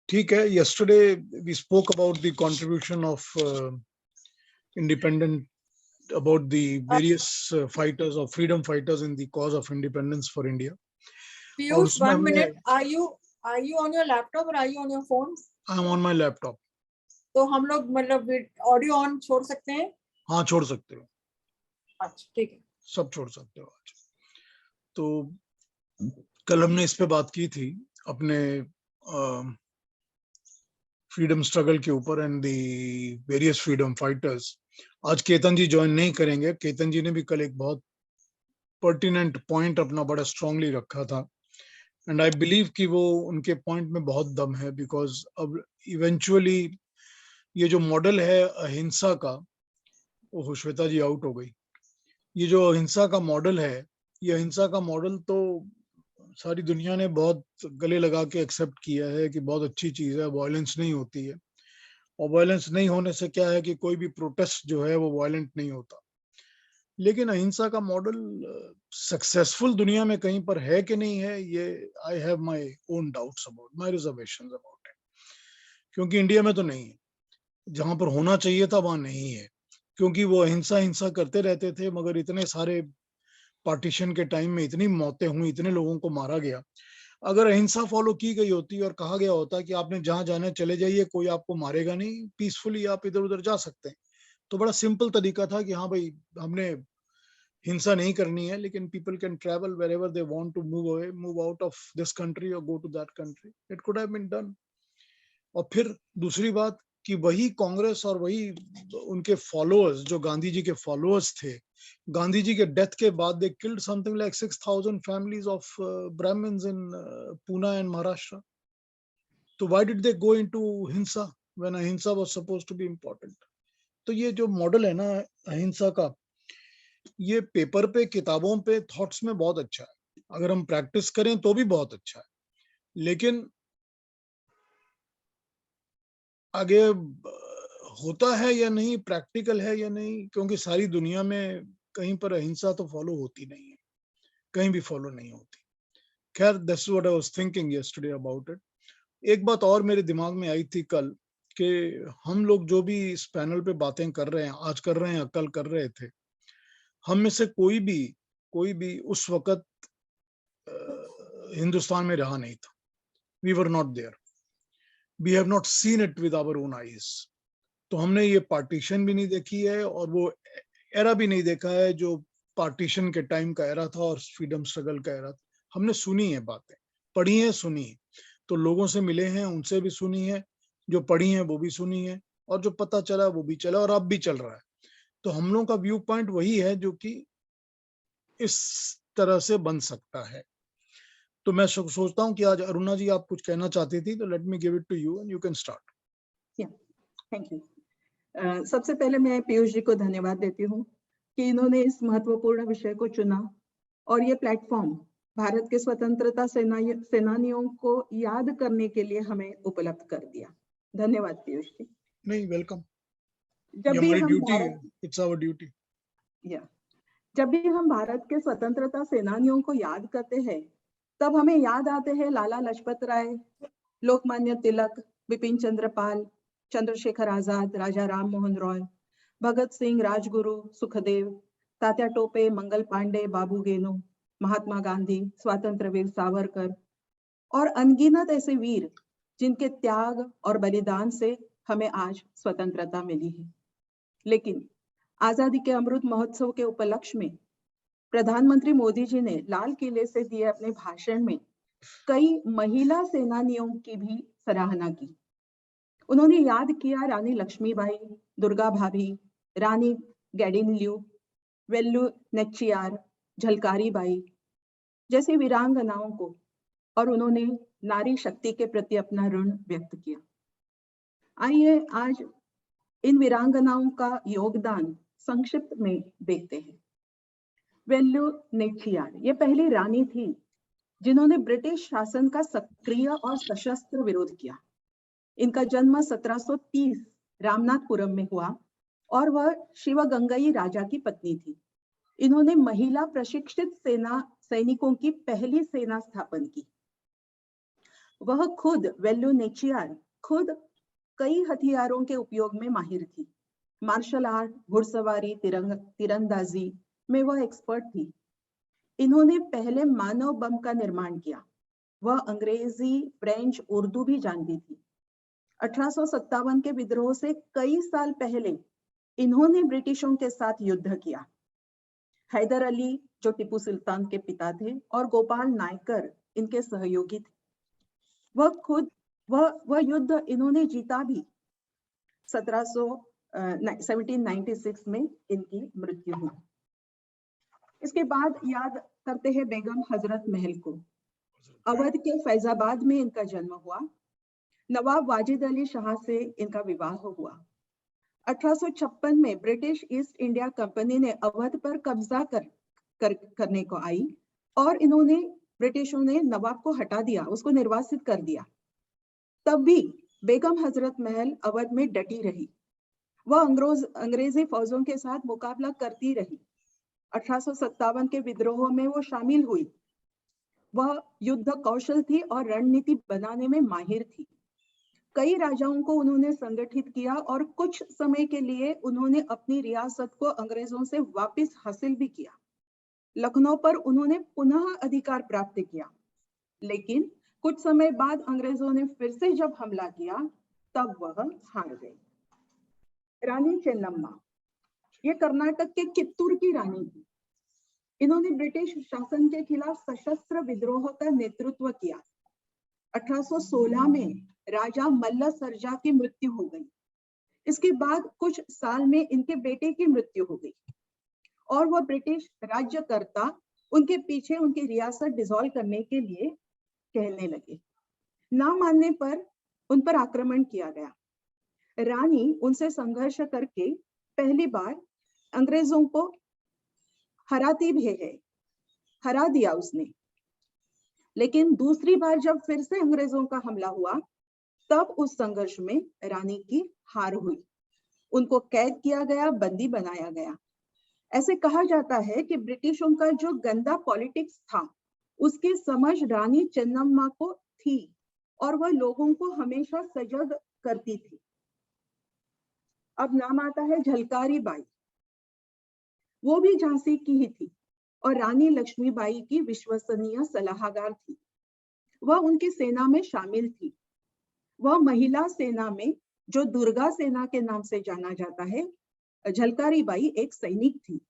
ठीक है. Yesterday we spoke about the contribution of independent, about the various fighters or freedom fighters in the cause of independence for India. Piyush, 1 minute. Are you on your laptop or are you on your phone? I am on my laptop. तो हम लोग मतलब audio on छोड़ सकते हैं? हाँ, छोड़ सकते हो. अच्छा, ठीक है. सब छोड़ सकते हो आज. तो कल हमने इस पे बात की थी अपने फ्रीडम स्ट्रगल के ऊपर and the various freedom fighters. आज केतन जी ज्वाइन नहीं करेंगे. केतन जी ने भी कल एक बहुत पर्टिनेंट पॉइंट अपना बड़ा स्ट्रांगली रखा था एंड आई बिलीव कि वो उनके पॉइंट में बहुत दम है. बिकॉज अब इवेंचुअली ये जो मॉडल है अहिंसा का, वो श्वेता जी आउट हो गई. ये जो अहिंसा का मॉडल है, ये अहिंसा का मॉडल तो सारी दुनिया ने बहुत गले लगा के एक्सेप्ट किया है कि बहुत अच्छी चीज है, वायलेंस नहीं होती है. और वायलेंस नहीं होने से क्या है कि कोई भी प्रोटेस्ट जो है वो वायलेंट नहीं होता. लेकिन अहिंसा का मॉडल सक्सेसफुल दुनिया में कहीं पर है कि नहीं है, ये I have my own doubts about, my reservations about it. क्योंकि इंडिया में तो नहीं है. जहां पर होना चाहिए था वहां नहीं है. क्योंकि वो अहिंसा हिंसा करते रहते थे, मगर इतने सारे पार्टीशन के टाइम में इतनी मौतें हुई, इतने लोगों को मारा गया. अगर अहिंसा फॉलो की गई होती और कहा गया होता कि आपने जहां जाना है चले जाइए, कोई आपको मारेगा नहीं, पीसफुली आप इधर उधर जा सकते हैं, तो बड़ा सिंपल तरीका था कि हाँ भाई हमने हिंसा नहीं करनी है, लेकिन people can travel wherever they want to move away, move out of this country और go to that country. It could have been done. और फिर दूसरी बात कि वही कांग्रेस और वही उनके फॉलोअर्स, जो गांधी जी के फॉलोअर्स थे, गांधी जी के डेथ के बाद they killed something like 6,000 families of Brahmins in Poona and Maharashtra. तो why did they go into himsa when ahimsa was supposed to be important? तो ये जो मॉडल है ना अहिंसा का, ये पेपर पे, किताबों पे, थॉट्स में बहुत अच्छा है. अगर हम प्रैक्टिस करें तो भी बहुत अच्छा है. लेकिन आगे होता है या नहीं, प्रैक्टिकल है या नहीं, क्योंकि सारी दुनिया में कहीं पर अहिंसा तो फॉलो होती नहीं है, कहीं भी फॉलो नहीं होती. खैर, that's what I was thinking yesterday about it. एक बात और मेरे दिमाग में आई थी कल कि हम लोग जो भी इस पैनल पे बातें कर रहे हैं, आज कर रहे हैं, कल कर रहे थे, हम में से कोई भी उस वक्त हिंदुस्तान में रहा नहीं था. We were not there. We have not seen it with our own eyes. तो हमने ये पार्टीशन भी नहीं देखी है और वो एरा भी नहीं देखा है जो पार्टीशन के टाइम का एरा था और फ्रीडम स्ट्रगल का एरा था. हमने सुनी है बातें, पढ़ी है, सुनी है. तो लोगों से मिले हैं, उनसे भी सुनी है, जो पढ़ी है वो भी सुनी है, और जो पता चला वो भी चला और अब भी चल रहा है. तो हम लोगों का व्यू पॉइंट वही है जो कि इस तरह से बन सकता है. तो मैं सोचता हूं कि आज अरुणा जी आप कुछ कहना चाहती थी, तो let me give it to you and you can start. Thank you. सबसे पहले मैं पीयूष जी को धन्यवाद देती हूँ कि इन्होंने इस महत्वपूर्ण विषय को चुना और ये प्लेटफॉर्म भारत के स्वतंत्रता सेनानियों को याद करने के लिए हमें उपलब्ध कर दिया. धन्यवाद पीयूष जी. नहीं, वेलकम. जब भी हम इट्स आवर ड्यूटी. जब भी हम भारत के स्वतंत्रता सेनानियों को याद करते हैं, तब हमें याद आते हैं लाला लाजपत राय, लोकमान्य तिलक, बिपिन चंद्र पाल, चंद्रशेखर आजाद, राजा राम मोहन रॉय, भगत सिंह, राजगुरु, सुखदेव, तात्या टोपे, मंगल पांडे, बाबू गेनू, महात्मा गांधी, स्वातंत्र्य वीर सावरकर और अनगिनत ऐसे वीर जिनके त्याग और बलिदान से हमें आज स्वतंत्रता मिली है. लेकिन आजादी के अमृत महोत्सव के उपलक्ष्य में प्रधानमंत्री मोदी जी ने लाल किले से दिए अपने भाषण में कई महिला सेनानियों की भी सराहना की. उन्होंने याद किया रानी लक्ष्मीबाई, दुर्गा भाभी, रानी गैडिनल्यू, वेल्लू नेच्चियार, झलकारी बाई जैसी वीरांगनाओं को, और उन्होंने नारी शक्ति के प्रति अपना ऋण व्यक्त किया. आइए आज इन वीरांगनाओं का योगदान संक्षिप्त में देखते हैं. वेल्लू नेच्चियार ये पहली रानी थी जिन्होंने ब्रिटिश शासन का सक्रिय और सशस्त्र विरोध किया. इनका जन्म 1730 रामनाथपुरम में हुआ और वह शिवगंगई राजा की पत्नी थी. इन्होंने महिला प्रशिक्षित सैनिकों की पहली सेना स्थापन की. वह खुद वेल्लू नेचियार खुद कई हथियारों के उपयोग में माहिर थी। मार्शल आर्ट, घुड़सवारी, तीरंदाजी में वह एक्सपर्ट थी। इन्होंने पहले मानव बम का निर्माण किया। वह अंग्रेजी, फ्रेंच, उर्दू भी जानती थी। 1857 के विद्रोह से कई साल पहले इन्होंने ब्रिटिशों के साथ युद्ध किया। हैदर अली, जो टीपू सुल्तान के पिता थे, और गोपाल नायकर इनके सहयोगी थे। वह युद्ध इन्होंने जीता भी। 1796 में इनकी मृत्यु हुई। इसके बाद याद करते हैं बेगम हजरत महल को। अवध के फैजाबाद में इनका जन्म हुआ। नवाब वाजिद अली शाह से इनका विवाह हुआ। 1856 में ब्रिटिश ईस्ट इंडिया कंपनी ने अवध पर कब्जा करने को आई और ब्रिटिशों ने नवाब को हटा दिया, उसको निर्वासित कर दिया। तब भी बेगम हजरत महल अवध में डटी रही। वह अंग्रेजी फौजों के साथ मुकाबला करती रही। 1857 के विद्रोह में वो शामिल हुई। वह युद्ध कौशल थी और रणनीति बनाने में माहिर थी। कई राजाओं को उन्होंने संगठित किया और कुछ समय के लिए उन्होंने अपनी रियासत को अंग्रेजों से वापस हासिल भी किया। लखनऊ पर उन्होंने पुनः अधिकार प्राप्त किया, लेकिन कुछ समय बाद अंग्रेजों ने फिर से जब हमला किया तब वह हार गए। रानी चेन्नम्मा, ये कर्नाटक के कित्तूर की रानी थी। इन्होंने ब्रिटिश शासन के खिलाफ सशस्त्र विद्रोह का नेतृत्व किया। 1816 में राजा मल्ल सर्जा की मृत्यु हो गई। इसके बाद कुछ साल में इनके बेटे की मृत्यु हो गई और वह ब्रिटिश राज्यकर्ता उनके पीछे उनकी रियासत डिसॉल्व करने के लिए कहने लगे। ना मानने पर उन पर आक्रमण किया गया। रानी उनसे संघर्ष करके पहली बार अंग्रेजों को हराती भी है, हरा दिया उसने। लेकिन दूसरी बार जब फिर से अंग्रेजों का हमला हुआ तब उस संघर्ष में रानी की हार हुई। उनको कैद किया गया, बंदी बनाया गया। ऐसे कहा जाता है कि ब्रिटिशों का जो गंदा पॉलिटिक्स था उसकी समझ रानी चेन्नम्मा को थी और वह लोगों को हमेशा सजग करती थी। अब नाम आता है झलकारी बाई। वो भी झांसी की ही थी और रानी लक्ष्मीबाई की विश्वसनीय सलाहकार थी। वह उनकी सेना में शामिल थी। वह महिला सेना में, जो दुर्गा सेना के नाम से जाना जाता है, झलकारी बाई एक सैनिक थी।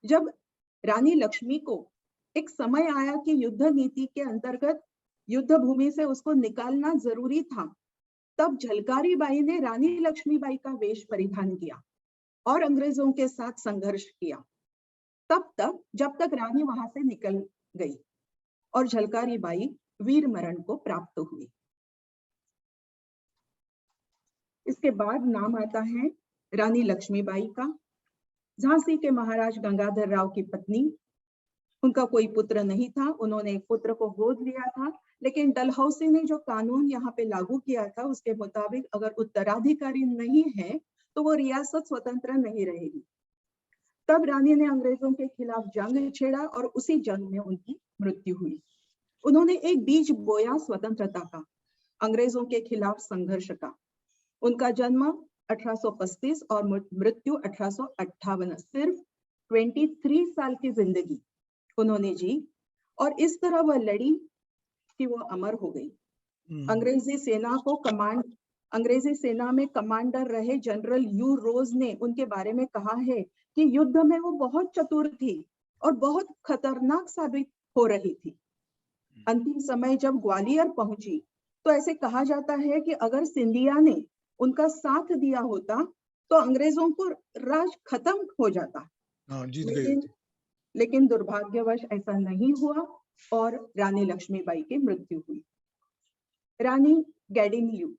जब रानी लक्ष्मी को एक समय आया कि युद्ध नीति के अंतर्गत युद्ध भूमि से उसको निकालना जरूरी था, तब झलकारी बाई ने रानी लक्ष्मीबाई का वेश परिधान किया और अंग्रेजों के साथ संघर्ष किया, तब तक जब तक रानी वहां से निकल गई और झलकारी बाई वीर मरण को प्राप्त हुई। इसके बाद नाम आता है रानी लक्ष्मीबाई का। झांसी के महाराज गंगाधर राव की पत्नी। उनका कोई पुत्र नहीं था। उन्होंने एक पुत्र को गोद लिया था, लेकिन डलहौसी ने जो कानून यहाँ पे लागू किया था उसके मुताबिक अगर उत्तराधिकारी नहीं है तो वो रियासत स्वतंत्र नहीं रहेगी। तब रानी ने अंग्रेजों के खिलाफ जंग छेड़ा और उसी जंग में उनकी मृत्यु हुई। उन्होंने एक बीज बोया स्वतंत्रता का, अंग्रेजों के खिलाफ संघर्ष का। उनका जन्म 1835 और मृत्यु 1858। सिर्फ 23 साल की जिंदगी उन्होंने जी और इस तरह वह लड़ी कि वो अमर हो गई। अंग्रेजी सेना में कमांडर रहे जनरल यू रोज ने उनके बारे में कहा है कि युद्ध में वो बहुत चतुर थी और बहुत खतरनाक साबित हो रही थी। अंतिम समय जब ग्वालियर पहुंची तो ऐसे कहा जाता है कि अगर सिंधिया ने उनका साथ दिया होता तो अंग्रेजों को राज खत्म हो जाता। जीत गए। लेकिन दुर्भाग्यवश ऐसा नहीं हुआ और रानी लक्ष्मीबाई की मृत्यु हुई। रानी गैडिंगल्यू,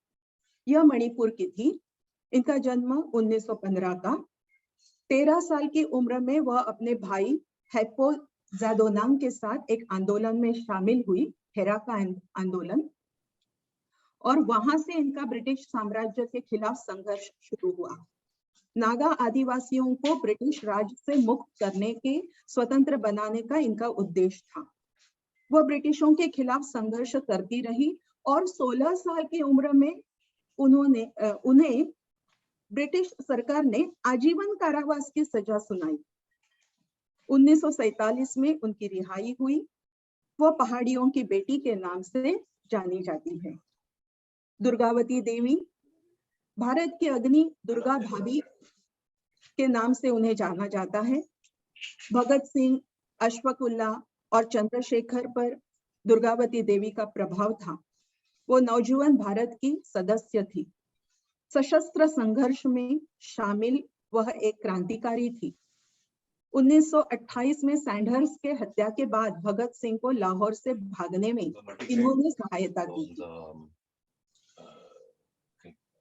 यह मणिपुर की थी। इनका जन्म 1915 का। 13 साल की उम्र में वह अपने भाई हैप्पो ज़ादोनांग के साथ एक आंदोलन में शामिल हुई, हेरा का आंदोलन, और वहां से इनका ब्रिटिश साम्राज्य के खिलाफ संघर्ष शुरू हुआ। नागा आदिवासियों को ब्रिटिश राज से मुक्त करने के, स्वतंत्र बनाने का इनका उद्देश्य था। वह ब्रिटिशों के खिलाफ संघर्ष करती रही और 16 साल की उम्र में उन्हें ब्रिटिश सरकार ने आजीवन कारावास की सजा सुनाई। 1947 में उनकी रिहाई हुई। वो पहाड़ियों की बेटी के नाम से जानी जाती है। दुर्गावती देवी, भारत की अग्नि दुर्गा भाभी के नाम से उन्हें जाना जाता है। भगत सिंह, अशफाकुल्लाह और चंद्रशेखर पर दुर्गावती देवी का प्रभाव था। वो नौजवान भारत की सदस्य थी। सशस्त्र संघर्ष में शामिल वह एक क्रांतिकारी थी। 1928 में सैंडहर्स के हत्या के बाद भगत सिंह को लाहौर से भागने में इन्होंने सहायता की थी।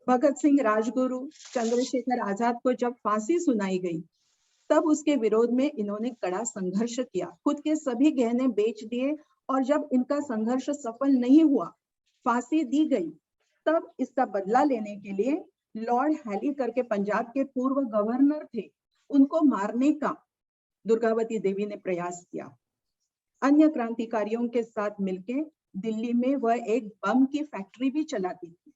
भगत सिंह, राजगुरु, चंद्रशेखर आजाद को जब फांसी सुनाई गई तब उसके विरोध में इन्होंने कड़ा संघर्ष किया। खुद के सभी गहने बेच दिए और जब इनका संघर्ष सफल नहीं हुआ, फांसी दी गई, तब इसका बदला लेने के लिए लॉर्ड हैली करके पंजाब के पूर्व गवर्नर थे, उनको मारने का दुर्गावती देवी ने प्रयास किया। अन्य क्रांतिकारियों के साथ मिलकर दिल्ली में वह एक बम की फैक्ट्री भी चलाती थी।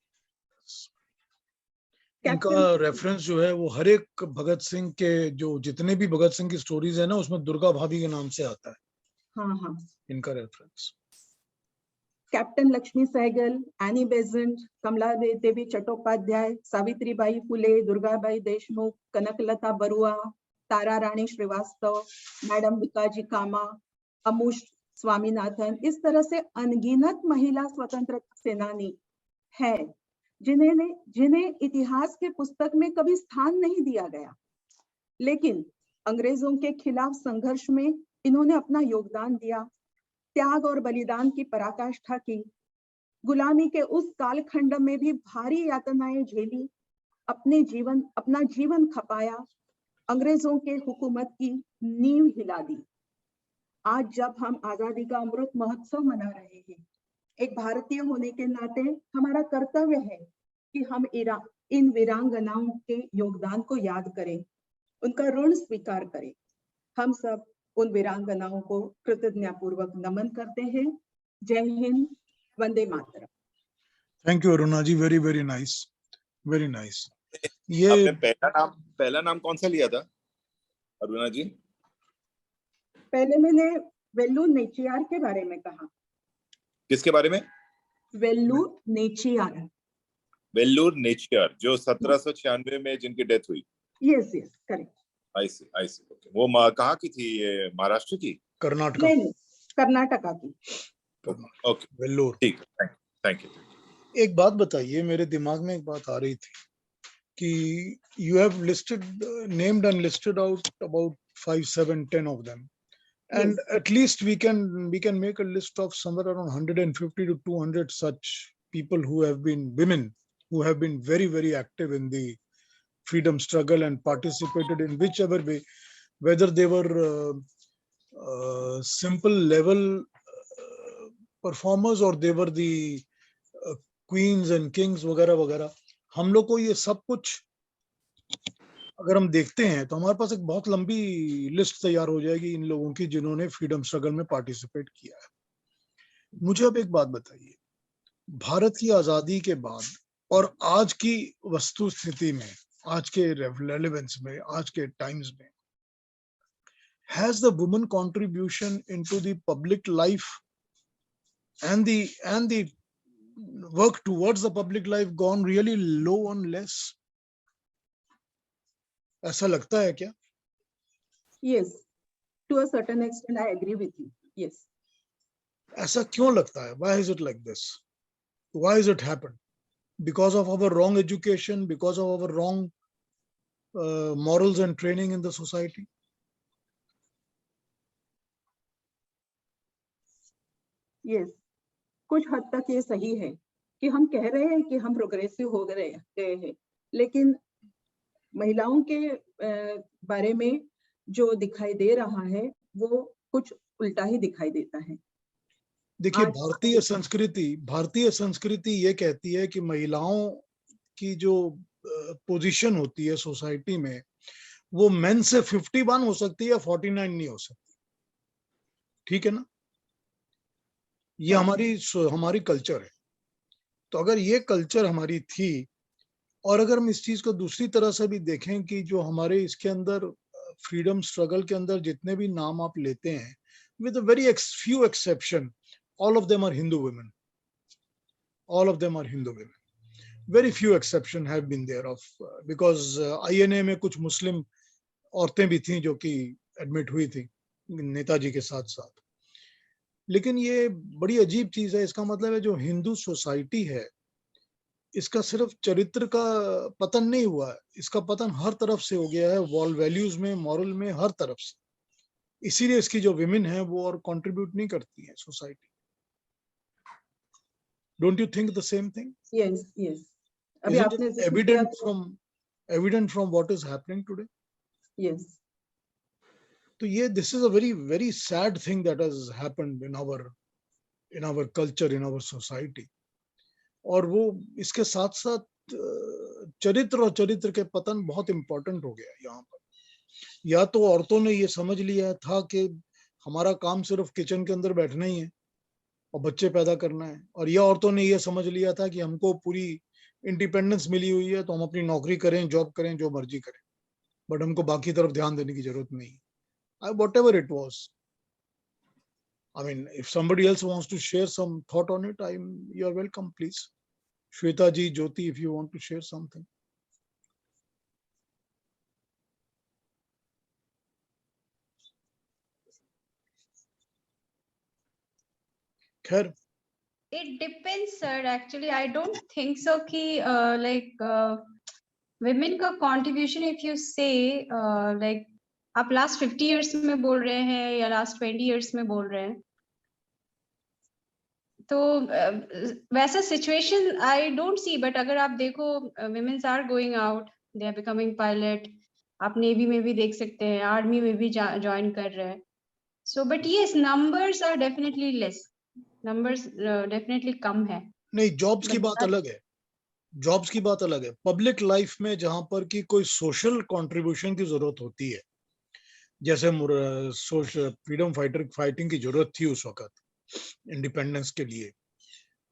इनका रेफरेंस जो है वो हर एक भगत सिंह के, जो जितने भी भगत सिंह की स्टोरीज है ना, उसमें दुर्गा भाभी के नाम से आता है। हाँ, इनका reference. Captain Lakshmi Sahgal, Annie Besant, Kamala Devi Chattopadhyay, Savitribai Phule, Durgabai Deshmukh, Kanaklata Barua, Tara Rani Srivastava, madam Bhikaiji Cama, Ammu Swaminathan, इस तरह से अनगिनत महिला स्वतंत्रता सेनानी है जिन्हें इतिहास के पुस्तक में कभी स्थान नहीं दिया गया, लेकिन अंग्रेजों के खिलाफ संघर्ष में इन्होंने अपना योगदान दिया, त्याग और बलिदान की पराकाष्ठा की, गुलामी के उस कालखंड में भी भारी यातनाएं झेली, अपना जीवन खपाया, अंग्रेजों के हुकूमत की नींव हिला दी। आज जब हम आजादी का अमृत महोत्सव मना रहे हैं, एक भारतीय होने के नाते हमारा कर्तव्य है कि हम इन वीरांगनाओं के योगदान को याद करें, उनका ऋण स्वीकार करें। हम सब उन वीरांगनाओं को कृतज्ञतापूर्वक नमन करते हैं। जय हिंद, वंदे मातरम। Thank you Aruna ji, very very nice, very nice. ये आपने पहला नाम कौन सा लिया था अरुणा जी? पहले मैंने वेल्लूर नेचियार के बारे में कहा। किसके बारे में? वेल्लूर नेचियार। वेल्लूर नेचियार, जो 1796 में जिनकी डेथ हुई। Yes, correct. I see okay. वो कहाँ की थी? ये महाराष्ट्र की? कर्नाटका। नहीं, कर्नाटका की। ओके, वेल्लोर। ठीक, थैंक यू। एक बात बताइए, मेरे दिमाग में एक बात आ रही थी कि you have named and listed out about 5, 7, 10 of them, and Yes. at least we can make a list of somewhere around 150 to 200 such people women who have been very, very active in the freedom struggle and participated in whichever way, whether they were simple level performers or they were the queens and kings वगैरह वगैरह। हम लोग को ये सब कुछ अगर हम देखते हैं तो हमारे पास एक बहुत लंबी लिस्ट तैयार हो जाएगी इन लोगों की जिन्होंने फ्रीडम स्ट्रगल में पार्टिसिपेट किया है। मुझे अब एक बात बताइए, भारत की आजादी के बाद और आज की वस्तु स्थिति में, आज के रेलेवेंस में, आज के टाइम्स में, has the woman contribution into the public life and the work towards the public life gone really low on less? ऐसा लगता है क्या? Yes, to a certain extent I agree with you. Yes. ऐसा क्यों लगता है? Why is it like this? Why is it happened? Because of our wrong education, because of our wrong morals and training in the society? Yes, कुछ हद तक ये सही है कि हम कह रहे हैं कि हम प्रोग्रेसिव हो गए हैं, लेकिन महिलाओं के बारे में जो दिखाई दे रहा है वो कुछ उल्टा ही दिखाई देता है। देखिए, भारतीय संस्कृति ये कहती है कि महिलाओं की जो पोजीशन होती है सोसाइटी में वो मेन से 51 हो सकती है, 49 नहीं हो सकती। ठीक है ना? ये हमारी कल्चर है। तो अगर ये कल्चर हमारी थी, और अगर हम इस चीज को दूसरी तरह से भी देखें कि जो हमारे इसके अंदर फ्रीडम स्ट्रगल के अंदर जितने भी नाम आप लेते हैं, with very few exception, all of them are Hindu women, all of them are Hindu women. Very few exception have been there of because INA में कुछ मुस्लिम औरतें भी थीं जो कि एडमिट हुई थी नेताजी के साथ साथ. लेकिन ये बड़ी अजीब चीज है. इसका मतलब है जो हिंदू सोसाइटी है, इसका सिर्फ चरित्र का पतन नहीं हुआ है, इसका पतन हर तरफ से हो गया है, वैल्यूज में, मॉरल में, हर तरफ से. इसीलिए इसकी जो विमेन है वो और कंट्रीब्यूट नहीं करती है society. Don't you think the same thing? Yes, yes. अभी Isn't आपने it जिक्र किया evident from what is happening today? Yes. तो ये this is a very very sad thing that has happened in our culture, in our society. और वो इसके साथ साथ चरित्र और चरित्र के पतन बहुत important हो गया यहाँ पर. या तो औरतों ने ये समझ लिया था कि हमारा काम सिर्फ किचन के अंदर बैठना ही है और बच्चे पैदा करना है, और या औरतों ने ये समझ लिया था कि हमको पूरी इंडिपेंडेंस मिली हुई है तो हम अपनी नौकरी करें, जॉब करें, जो मर्जी करें, बट हमको बाकी तरफ ध्यान देने की जरूरत नहीं. Whatever it was, I mean, if somebody else wants to share some thought on it, you are welcome, please. Shweta ji, Jyoti, if you want to share something. खैर, It depends, sir. Actually, I don't think so कि women का contribution, if you say like आप last 50 years में बोल रहे हैं या last 20 years में बोल रहे हैं, तो वैसा situation I don't see. But अगर आप देखो, women are going out, they are becoming pilot. आप नेवी में भी देख सकते हैं, आर्मी में भी ज्वाइन कर रहे हैं. So but yes, numbers are definitely less. Numbers definitely come है. नहीं, जॉब्स की बात अलग है. जॉब्स की बात अलग है. पब्लिक लाइफ में जहां पर की कोई सोशल कंट्रीब्यूशन की जरूरत होती है, जैसे सोशल फ्रीडम फाइटिंग की जरूरत थी उस वक्त इंडिपेंडेंस के लिए,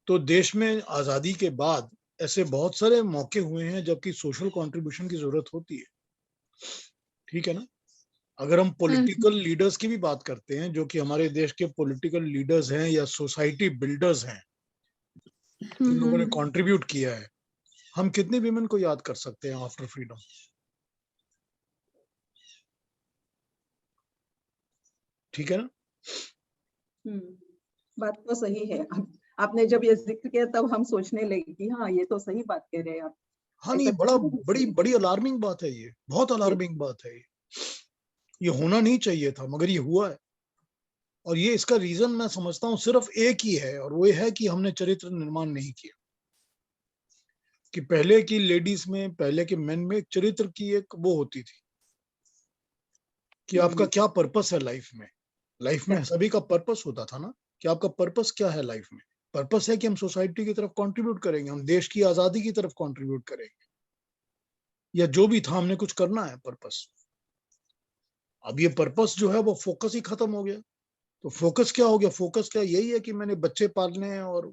तो देश में आजादी के बाद ऐसे बहुत सारे मौके हुए हैं जबकि सोशल कंट्रीब्यूशन की जरूरत होती है. ठीक है ना. अगर हम पॉलिटिकल लीडर्स की भी बात करते हैं, जो कि हमारे देश के पॉलिटिकल लीडर्स हैं या सोसाइटी बिल्डर्स हैं, इन लोगों ने कंट्रीब्यूट किया है, हम कितने विमेन को याद कर सकते हैं आफ्टर फ्रीडम. ठीक है ना. बात तो सही है. आपने जब ये जिक्र किया तब हम सोचने लगे कि हाँ, ये तो सही बात कह रहे हैं आप. हाँ, नहीं, बड़ी अलार्मिंग बात है ये. बहुत अलार्मिंग बात है ये होना नहीं चाहिए था, मगर ये हुआ है. और ये इसका रीजन मैं समझता हूँ सिर्फ एक ही है, और वो ये है कि हमने चरित्र निर्माण नहीं किया. कि पहले की लेडीज में, पहले के मेन में चरित्र की एक वो होती थी कि आपका क्या पर्पस है लाइफ में. लाइफ में सभी का पर्पस होता था ना, कि आपका पर्पस क्या है लाइफ में. पर्पस है कि हम सोसाइटी की तरफ कंट्रीब्यूट करेंगे, हम देश की आजादी की तरफ कंट्रीब्यूट करेंगे, या जो भी था हमने कुछ करना है पर्पस. अब ये पर्पस जो है वो फोकस ही खत्म हो गया. तो फोकस क्या हो गया? फोकस क्या यही है कि मैंने बच्चे पालने हैं और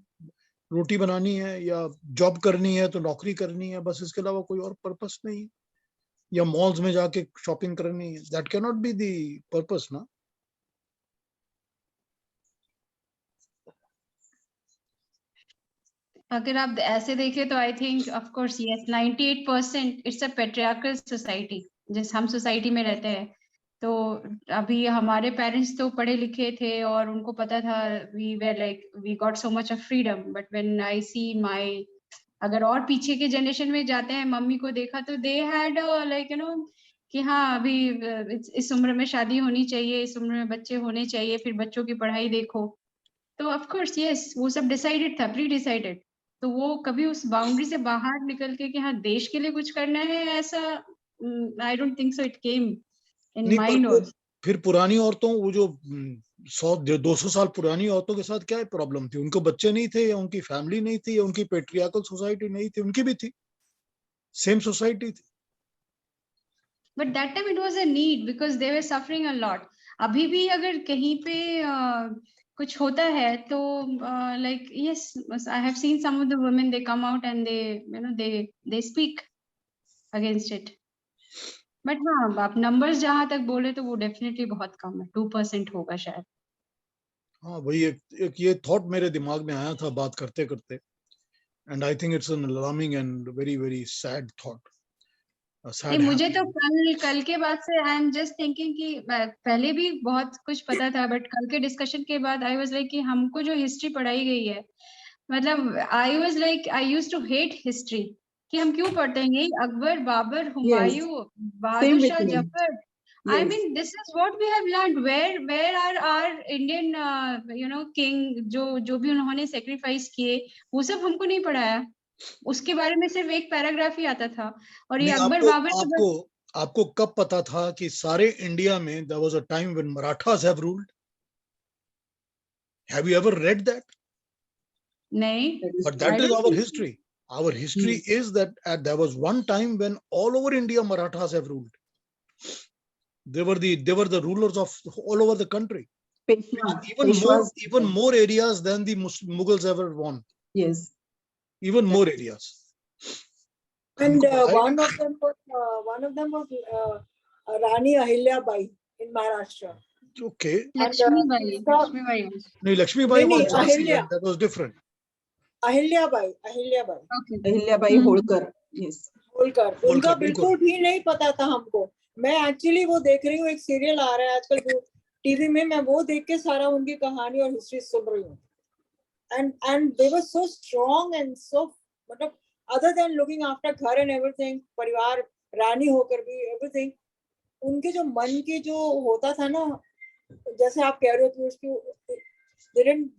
रोटी बनानी है, या जॉब करनी है तो नौकरी करनी है, बस. इसके अलावा कोई और पर्पस नहीं है. या मॉल्स में जाके शॉपिंग करनी है. That can not be the purpose ना. अगर आप ऐसे देखें तो I think of course yes, 98% it's a patriarchal society. जिस हम सोसाइटी में रहते हैं, तो अभी हमारे पेरेंट्स तो पढ़े लिखे थे और उनको पता था, we were like we got so much of freedom. But when I see my, अगर और पीछे के जनरेशन में जाते हैं, मम्मी को देखा तो दे हैड लाइक कि हाँ, अभी इस उम्र में शादी होनी चाहिए, इस उम्र में बच्चे होने चाहिए, फिर बच्चों की पढ़ाई देखो. तो ऑफ कोर्स यस, वो सब डिसाइडेड था, प्री डिसाइडेड. तो वो कभी उस बाउंड्री से बाहर निकल के कि हाँ, देश के लिए कुछ करना है, ऐसा I don't think so it came in mind also. फिर पुरानी औरतों, वो जो 100-200 साल पुरानी औरतों के साथ क्या प्रॉब्लम थी? उनको बच्चे नहीं थे, या उनकी फैमिली नहीं थी, या उनकी पेट्रियार्कल सोसाइटी नहीं थी? उनकी भी थी, सेम सोसाइटी थी. But that time it was a need because they were suffering a lot. अभी भी अगर कहीं पे कुछ होता है तो like yes, I have seen some of the women, they come out and they, you know, they speak against it. But हाँ, आप नंबर्स जहां तक बोले तो वो डेफिनेटली बहुत कम है, 2% होगा शायद। हाँ वही एक ये थॉट मेरे दिमाग में आया था बात करते करते, and I think it's an alarming and very very sad thought, नहीं, मुझे तो कल के बाद से आई एम जस्ट थिंकिंग कि पहले भी बहुत कुछ पता था, बट कल के डिस्कशन के बाद आई वाज लाइक कि हमको जो हिस्ट्री पढ़ाई गई है, मतलब I was like I used to hate history, कि हम क्यों पढ़ते हैं यही अकबर, बाबर, हुमायूं, बहादुर with Shah me. Zafar. I Yes. mean, this is what we have learned. Where are our Indian king, जो भी उन्होंने सेक्रीफाइस किए, वो सब हमको नहीं पढ़ाया। उसके बारे में सिर्फ एक पैराग्राफ ही आता था, और ये अकबर बाबर तो बस। आपको कब पता था कि सारे इंडिया में there was a time when Marathas have ruled? Have you ever read that? नहीं, But that I is don't our think so. history. Our history is that there was one time when all over India Marathas have ruled. They were the rulers of all over the country. Peshwas. Even more areas than the Mughals ever won. Yes. Even more areas. And one of them was Rani Ahilya Bai in Maharashtra. Okay. Lakshmi Bai. No, Lakshmi Bai was Jhansi, and that was different. Ahilya Bai. Okay. Ahilyabai Holkar. Yes. Holkar, उनका बिल्कुल भी नहीं पता था हमको। मैं actually वो देख रही हूँ, एक सीरियल आ रहा है आजकल टीवी में, मैं वो देख के सारा उनकी कहानी और हिस्ट्री सुन रही हूँ। and they were so strong and so, मतलब other than looking after घर and everything, परिवार, रानी होकर भी everything, उनके जो मन की जो होता था ना, जैसे आप कह रहे हो कि उसकी they didn't,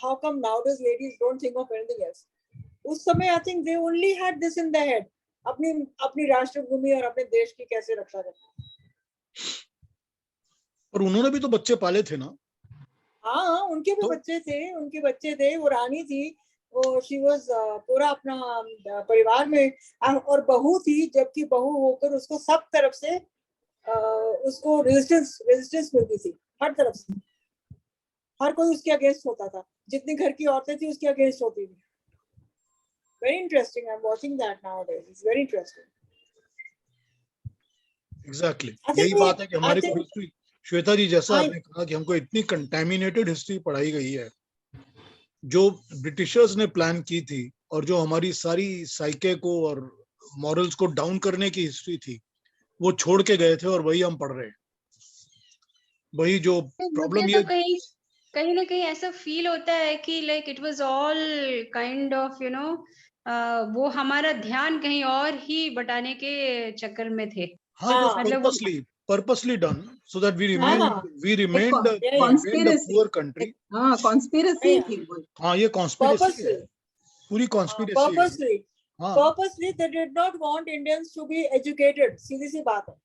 how come nowadays ladies don't think of anything else? उस समय I think they only had this in their head, अपनी राष्ट्रभूमि और अपने देश की कैसे रक्षा करना। और उन्होंने भी तो बच्चे पाले थे ना। हाँ, उनके भी बच्चे थे, वो रानी थी, वो she was पूरा अपना परिवार में, और बहू थी, जबकि बहू होकर उसको सब तरफ से उसको रेजिस्टेंस मिलती थी, हर तरफ से, हर कोई उसके अगेंस्ट होता था, जितनी घर की औरतें थी उसके अगेंस्ट होती थी। Very interesting. I'm watching that nowadays. It's very interesting. Exactly. यही बात है कि हमारे को हिस्ट्री, श्वेता जी जैसा आपने कहा कि हमको इतनी कंटेमिनेटेड हिस्ट्री पढ़ाई गई है, जो ब्रिटिशर्स ने प्लान की थी और जो हमारी सारी साइके को और मॉरल्स को डाउन करने की हिस्ट्री थी, वो छोड़ के गए थे और वही हम पढ़ रहे हैं। वही जो प्रॉब्लम ये कहीं ना कहीं ऐसा फील होता है कि like it was all kind of वो हमारा ध्यान कहीं और ही बटाने के चक्कर में थे। हाँ, purposely done so that we remained a poor country. Conspiracy थी वो। हाँ, ये conspiracy है, पूरी conspiracy। Purposely they did not want Indians to be educated. सीधी सी बात है।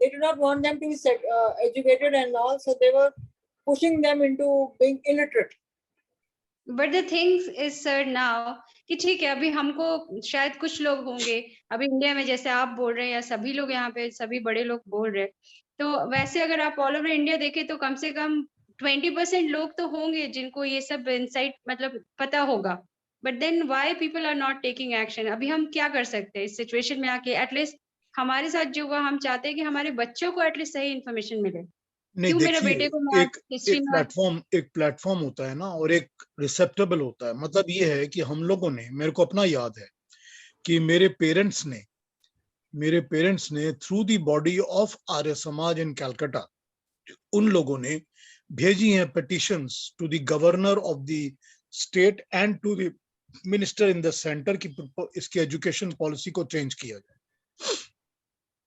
They did not want them to be educated and all, so they were pushing them into being illiterate. But the thing is sir now कि ठीक है, अभी हमको शायद कुछ लोग होंगे अभी इंडिया में, जैसे आप बोल रहे हैं या सभी लोग यहाँ पे सभी बड़े लोग बोल रहे हैं, तो वैसे अगर आप ऑल ओवर इंडिया देखें तो कम से कम 20% लोग तो होंगे जिनको ये सब इनसाइट मतलब पता होगा। But then why people are not taking action? अभी हम क्या कर सकते हैं इस सिचुएशन में आके? एटलीस्ट हमारे साथ जो हुआ, हम चाहते हैं कि हमारे बच्चों को एटलीस्ट सही इन्फॉर्मेशन मिले। नहीं, देखिए, एक प्लेटफॉर्म होता है ना, और एक रिसेप्टेबल होता है। मतलब ये है कि हम लोगों ने, मेरे को अपना याद है कि मेरे पेरेंट्स ने through the body of Arya Samaj in Calcutta, उन लोगों ने भेजी हैं petitions to the governor of the state and to the minister in the centre की इसकी एजुकेशन पॉलिसी को चेंज किया जाए।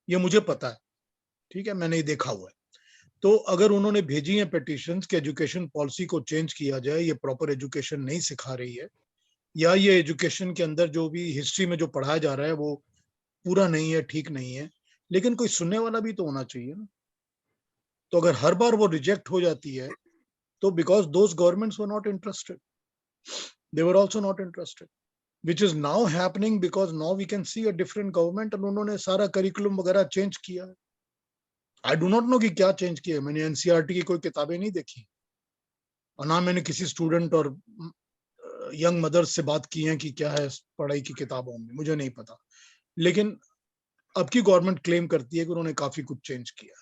ये मुझे पता है, ठीक है, मैंने ये देखा हुआ है। तो अगर उन्होंने भेजी हैं पिटिशंस कि एजुकेशन पॉलिसी को चेंज किया जाए, ये प्रॉपर एजुकेशन नहीं सिखा रही है, या ये एजुकेशन के अंदर जो भी हिस्ट्री में जो पढ़ाया जा रहा है वो पूरा नहीं है, ठीक नहीं है, लेकिन कोई सुनने वाला भी तो होना चाहिए ना। तो अगर हर बार वो रिजेक्ट हो जाती है तो because those governments were not interested, they were also not interested, which is now happening because now we can see a different government, और उन्होंने सारा करिकुलम वगैरह चेंज किया है। I do not know कि क्या चेंज किया। मैंने एनसीईआरटी की कोई किताबें नहीं देखी, और ना मैंने किसी स्टूडेंट और यंग मदर्स से बात की है कि क्या है पढ़ाई की किताबों में, मुझे नहीं पता। लेकिन अब की गवर्नमेंट क्लेम करती है कि उन्होंने काफी कुछ चेंज किया।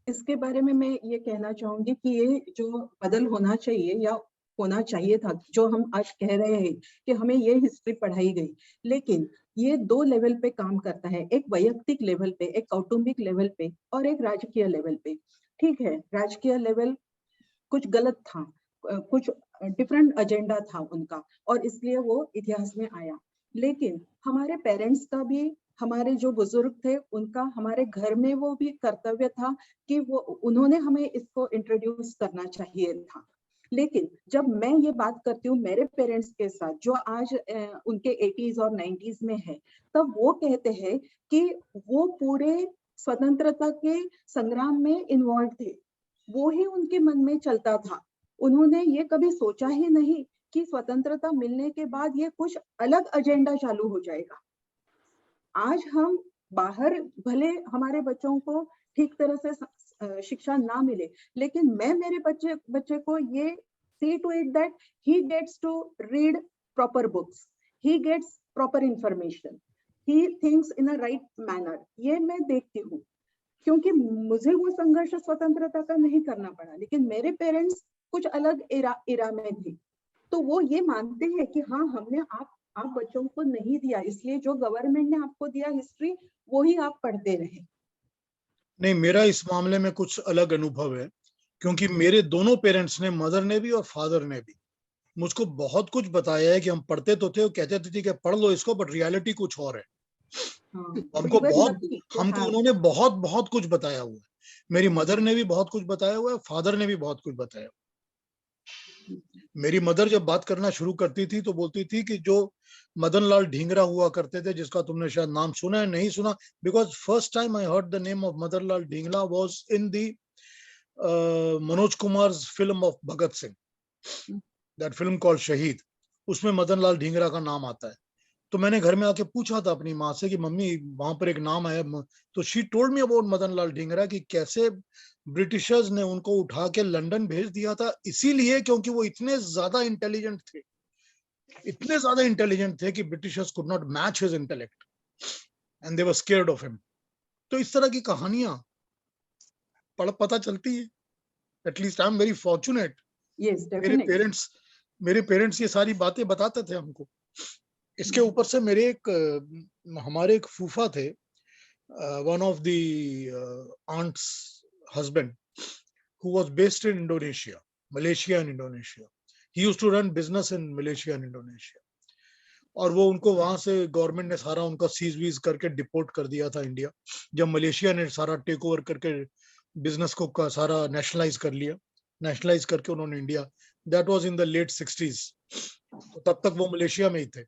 इसके बारे में मैं ये कहना चाहूंगी कि ये जो बदल होना चाहिए या होना चाहिए था, जो हम आज कह रहे हैं कि हमें ये हिस्ट्री पढ़ाई गई, लेकिन ये 2 लेवल पे काम करता है, एक वैयक्तिक लेवल पे, एक कौटुंबिक लेवल पे और एक राजकीय लेवल पे। ठीक है, राजकीय लेवल कुछ गलत था, कुछ डिफरेंट एजेंडा था उनका और इसलिए वो इतिहास में आया। लेकिन हमारे पेरेंट्स का भी, हमारे जो बुजुर्ग थे उनका हमारे घर में वो भी कर्तव्य था कि वो उन्होंने हमें इसको इंट्रोड्यूस करना चाहिए था। लेकिन जब मैं ये बात करती हूँ मेरे पेरेंट्स के साथ जो आज उनके 80s और 90s में है, तब वो कहते हैं कि वो पूरे स्वतंत्रता के संग्राम में इन्वॉल्व थे, वो ही उनके मन में चलता था। उन्होंने ये कभी सोचा ही नहीं कि स्वतंत्रता मिलने के बाद ये कुछ अलग एजेंडा चालू हो जाएगा। आज हम बाहर भले हमारे बच्चों को ठीक तरह से शिक्षा ना मिले, लेकिन मैं मेरे बच्चे को ये see to it that he gets to read proper books, he gets proper information, he thinks in a right manner। ये मैं देखती हूँ क्योंकि मुझे वो संघर्ष स्वतंत्रता का नहीं करना पड़ा, लेकिन मेरे पेरेंट्स कुछ अलग इरा में थे, तो वो ये मानते हैं कि हाँ हमने आप बच्चों को नहीं दिया, इसलिए जो गवर्नमेंट ने आपको दिया हिस्ट्री वो ही आप पढ़ते रहे। नहीं, मेरा इस मामले में कुछ अलग अनुभव है, क्योंकि मेरे दोनों पेरेंट्स ने, मदर ने भी और फादर ने भी, मुझको बहुत कुछ बताया है कि हम पढ़ते तो थे, वो कहते थे कि पढ़ लो इसको, बट रियलिटी कुछ और है। हमको उन्होंने बहुत बहुत कुछ बताया हुआ है। मेरी मदर ने भी बहुत कुछ बताया हुआ है, फादर ने भी बहुत कुछ बताया। मेरी मदर जब बात करना शुरू करती थी तो बोलती थी कि जो मदन लाल ढींगरा हुआ करते थे, जिसका तुमने शायद नाम सुना है, नहीं सुना, because first time I heard the name of Madan Lal Dhingra was in the Manoj Kumars film of Bhagat Singh, that film called शहीद, उसमें मदन लाल ढींगरा का नाम आता है। तो मैंने घर में आके पूछा था अपनी माँ से कि मम्मी वहां पर एक नाम आया, तो she told me about Madan Lal Dhingra, कि कैसे ब्रिटिशर्स ने उनको उठा के लंदन भेज दिया था, इसीलिए क्योंकि वो इतने ज्यादा इंटेलिजेंट थे, इतने ज्यादा इंटेलिजेंट थे कि Britishers could not match his intellect and they were scared of him. तो इस तरह की कहानियां पता चलती है। At least I am very fortunate. मेरे पेरेंट्स ये सारी बातें बताते थे हमको। इसके ऊपर से हमारे एक फूफा थे, one of the aunt's husband, who was based in Indonesia, Malaysia and Indonesia. He used to run business in Malaysia and Indonesia. और वो उनको वहां से गवर्नमेंट ने सारा उनका सीज वीज करके डिपोर्ट कर दिया था इंडिया, जब मलेशिया ने सारा टेक ओवर करके बिजनेस को सारा नेशनलाइज कर लिया। नेशनलाइज करके उन्होंने India, that was in the late 60s, तो तब तक वो मलेशिया में ही थे।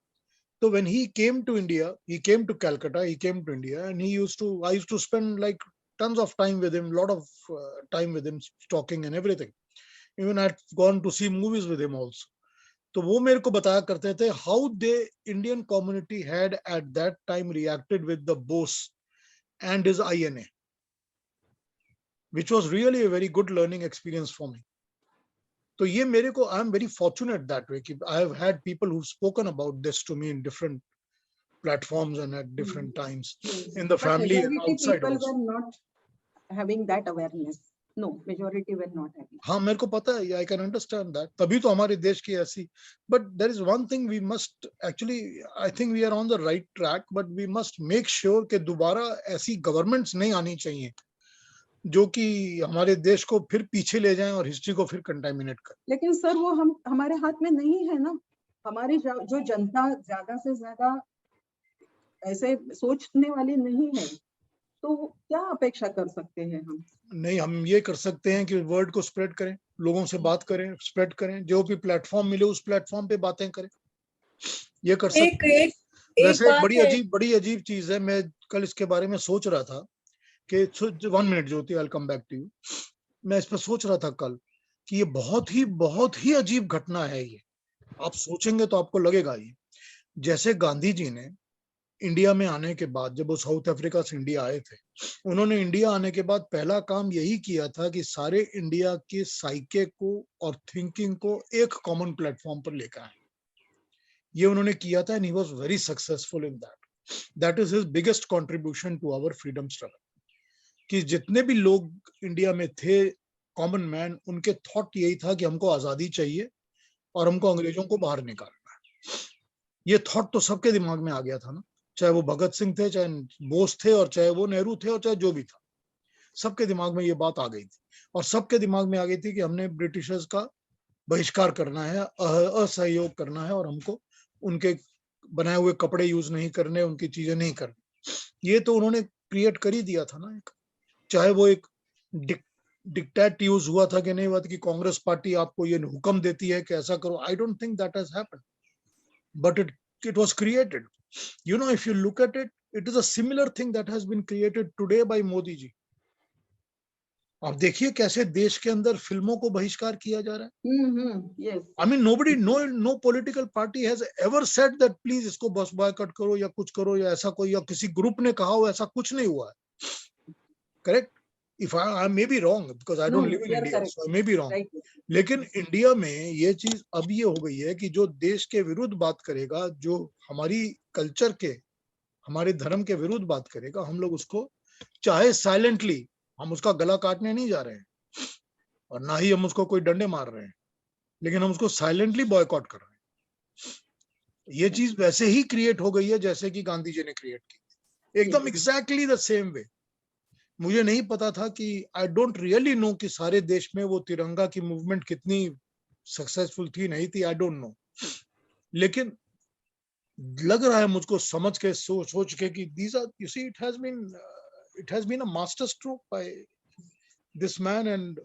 So when he came to India, he came to Calcutta, he came to India, and I used to spend like tons of time with him, lot of time with him, talking and everything. Even I'd gone to see movies with him also. तो वो मेरे को बताया करते थे how the Indian community had at that time reacted with the Bose and his INA, which was really a very good learning experience for me. तो ये मेरे को, I am very fortunate that way कि I have had people who spoken about this to me in different platforms and at different times in the family and outside also. Were not having that awareness. No, majority were not having. हाँ, मेरे को पता है, I can understand that. तभी तो हमारे देश की ऐसी, but there is one thing we must actually, I think we are on the right track, but we must make sure कि दोबारा ऐसी गवर्नमेंट्स नहीं आनी चाहिए जो कि हमारे देश को फिर पीछे ले जाएं और हिस्ट्री को फिर कंटामिनेट करें। लेकिन सर वो हमारे हाथ में नहीं है ना। हमारी जो जनता ज्यादा से ज्यादा ऐसे सोचने वाली नहीं है, तो क्या अपेक्षा कर सकते हैं हम? नहीं, हम ये कर सकते हैं कि वर्ड को स्प्रेड करें, लोगों से बात करें, स्प्रेड करें, जो भी प्लेटफॉर्म मिले उस प्लेटफॉर्म पे बातें करें, ये कर सकते हैं। वैसे बड़ी अजीब चीज है, मैं कल इसके बारे में सोच रहा था कि 1 minute Jyoti, I will come back to you. मैं इस पर सोच रहा था कल कि ये बहुत ही अजीब घटना है। ये आप सोचेंगे तो आपको लगेगा, ये जैसे गांधी जी ने इंडिया में आने के बाद, जब वो साउथ अफ्रीका से इंडिया आए थे, उन्होंने इंडिया आने के बाद पहला काम यही किया था कि सारे इंडिया के साइके को और थिंकिंग को एक कॉमन प्लेटफॉर्म पर लेकर आए। ये उन्होंने किया था and he was very successful in that. That is his biggest contribution to our freedom struggle, कि जितने भी लोग इंडिया में थे कॉमन मैन, उनके थॉट यही था कि हमको आजादी चाहिए और हमको अंग्रेजों को बाहर निकालना है। ये थॉट तो सबके दिमाग में आ गया था ना, चाहे वो भगत सिंह थे, चाहे बोस थे, और चाहे वो नेहरू थे, और चाहे जो भी था, सबके दिमाग में ये बात आ गई थी। और सबके दिमाग में आ गई थी कि हमने ब्रिटिशर्स का बहिष्कार करना है, असहयोग करना है, और हमको उनके बनाए हुए कपड़े यूज नहीं करने, उनकी चीजें नहीं करनी। ये तो उन्होंने क्रिएट कर ही दिया था ना। एक चाहे वो एक डिक्टेट यूज हुआ था कि नहीं हुआ था, कि कांग्रेस पार्टी आपको ये हुक्म देती है कि ऐसा करो। I don't think that has happened, but it was created. You know, if you look at it, it is a similar thing that has been created today by Modi ji. आप देखिए कैसे देश के अंदर फिल्मों को बहिष्कार किया जा रहा है। Yes. I mean, no political party has ever said that please इसको बस बॉयकॉट करो या कुछ करो, या ऐसा कोई, या किसी ग्रुप ने कहा हो, ऐसा कुछ नहीं हुआ है। Correct? If I may be wrong because I don't live in India, so I may be wrong. Right. लेकिन इंडिया में ये चीज अब ये हो गई है कि जो देश के विरुद्ध बात करेगा, जो हमारी कल्चर के, हमारे धर्म के विरुद्ध बात करेगा, हम लोग उसको, चाहे साइलेंटली, हम उसका गला काटने नहीं जा रहे हैं और ना ही हम उसको कोई डंडे मार रहे हैं, लेकिन हम उसको साइलेंटली बॉयकॉट कर रहे हैं। ये चीज वैसे ही क्रिएट हो गई है जैसे कि गांधी जी ने क्रिएट की, एकदम एग्जैक्टली द सेम वे। मुझे नहीं पता था कि, आई डोंट रियली नो कि सारे देश में वो तिरंगा की मूवमेंट कितनी सक्सेसफुल थी, नहीं थी, आई डोंट नो। लेकिन लग रहा है मुझको समझ के, सोच के कि these are, you see, it has been a master stroke by this man and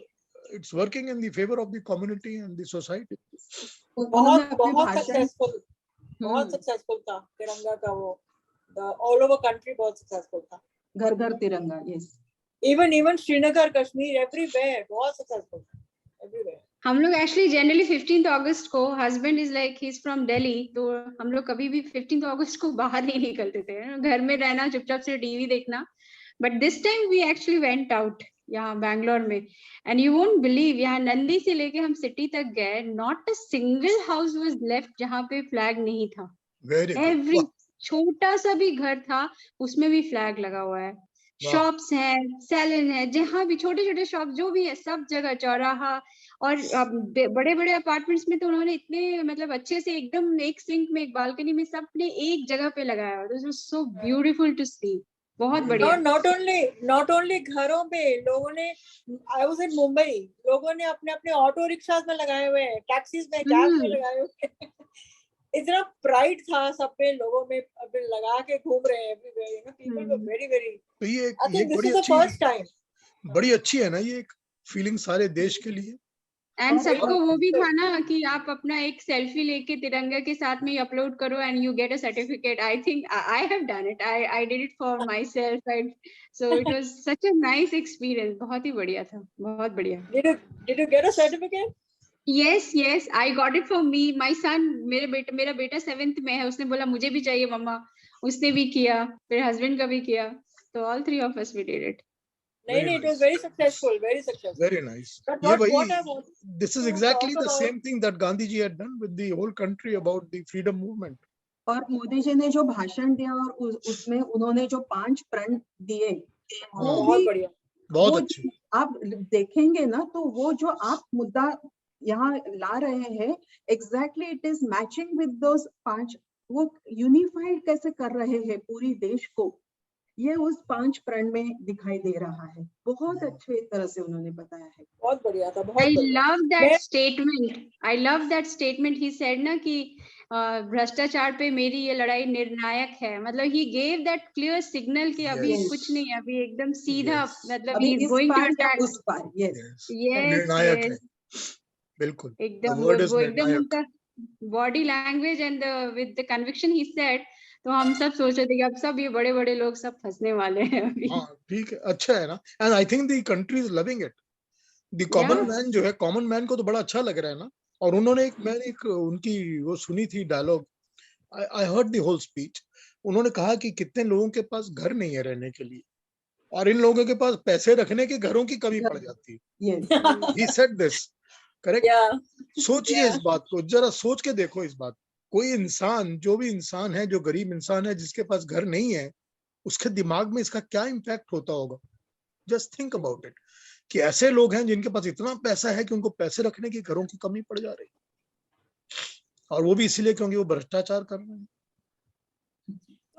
it's working in the favor of the community and the society. बहुत सक्सेसफुल था तिरंगा का, वो ऑल ओवर कंट्री बहुत सक्सेसफुल था। घर घर तिरंगा, yes. Even Srinagar, Kashmir, everywhere बहुत सक्सेसफुल था, everywhere. हम लोग एक्चुअली जनरली 15th अगस्त को, husband is like he is from Delhi, तो हम लोग कभी भी 15th अगस्त को बाहर नहीं निकलते थे, घर में रहना, चुपचाप से टीवी देखना। But this time we actually went out यहाँ बैंगलोर में, एंड यू वोंट बिलीव, यहाँ नंदी से लेके हम सिटी तक गए, not a single house was left जहाँ पे फ्लैग नहीं था। एवरी छोटा सा भी घर था उसमें भी फ्लैग लगा हुआ है। शॉप्स है, सैलून है, जहाँ भी छोटे छोटे शॉप जो भी है, सब जगह, चौराहा और बड़े बड़े अपार्टमेंट्स में तो उन्होंने इतने मतलब अच्छे से एकदम एक सिंक में, एक बालकनी में, सबने एक जगह पे लगाया। This was so beautiful to see, बहुत बढ़िया। नॉट ओनली घरों पे लोगों ने, आई वाज इन मुंबई, लोगों ने अपने अपने ऑटो रिक्शास में लगाए हुए हैं, टैक्सीज में, कैब में लगाए हुए हैं। इतना प्राइड था सब पे, लोगों में अभी लगा के घूम रहे हैं everywhere, you know, people were very very, तो ये I think this is the first time. बड़ी अच्छी है ना ये एक फीलिंग सारे देश के लिए। एंड सबको वो भी था ना कि आप अपना एक सेल्फी लेके तिरंगा के साथ में अपलोड करो and you get a certificate. I think I have done it, I did it for my self, so it was such a nice experience, बहुत ही बढ़िया था, बहुत बढ़िया। Did you get a certificate? yes I got it for me, my son, मेरा बेटा 7th में है, उसने बोला मुझे भी चाहिए मम्मा, उसने भी किया, मेरे हस्बैंड का भी किया, तो all three of us we did it. नहीं, it was very successful, very successful. Very nice. This is exactly the same thing that Gandhi ji had done with the whole country about the freedom movement. और मोदी जी ने जो भाषण दिया और उसमें उन्होंने जो 5 प्रण दिए, वो बहुत बढ़िया, बहुत अच्छे। आप देखेंगे ना तो वो जो आप मुद्दा यहाँ ला रहे हैं, exactly it is matching with those 5, वो यूनिफाइड कैसे कर रहे हैं पूरी देश को, ये उस 5 प्रण में दिखाई दे रहा है। बहुत अच्छे तरह से उन्होंने बताया है, बहुत बढ़िया था, बहुत I love that statement. I love that statement. He said ना कि भ्रष्टाचार पे मेरी ये लड़ाई निर्णायक है, मतलब he gave that clear signal कि अभी कुछ नहीं, अभी एकदम सीधा, मतलब he is going to attack. उस पार, निर्णायक है, बिल्कुल, एकदम वो एकदम उनका body language and with the conviction he said, तो हम सब सोच रहे थे कि अब सब ये बड़े बड़े लोग सब फंसने वाले हैं अभी। हाँ ठीक है, अच्छा है ना, and I think the country is loving it. The common man जो है, कॉमन मैन को तो बड़ा अच्छा लग रहा है ना। और उन्होंने मैंने एक उनकी वो सुनी थी dialogue, I heard the whole speech. उन्होंने कहा कि कितने लोगों के पास घर नहीं है रहने के लिए और इन लोगों के पास पैसे रखने के घरों की कमी पड़ जाती है. Yes. He said this, correct? Yeah. सोचिए Yeah. इस बात को, जरा सोच के देखो इस बात. कोई इंसान, जो भी इंसान है, जो गरीब इंसान है, जिसके पास घर नहीं है, उसके दिमाग में इसका क्या इम्पैक्ट होता होगा. जस्ट थिंक अबाउट इट कि ऐसे लोग हैं जिनके पास इतना पैसा है कि उनको पैसे रखने की घरों की कमी पड़ जा रही है, और वो भी इसीलिए क्योंकि वो भ्रष्टाचार कर रहे हैं.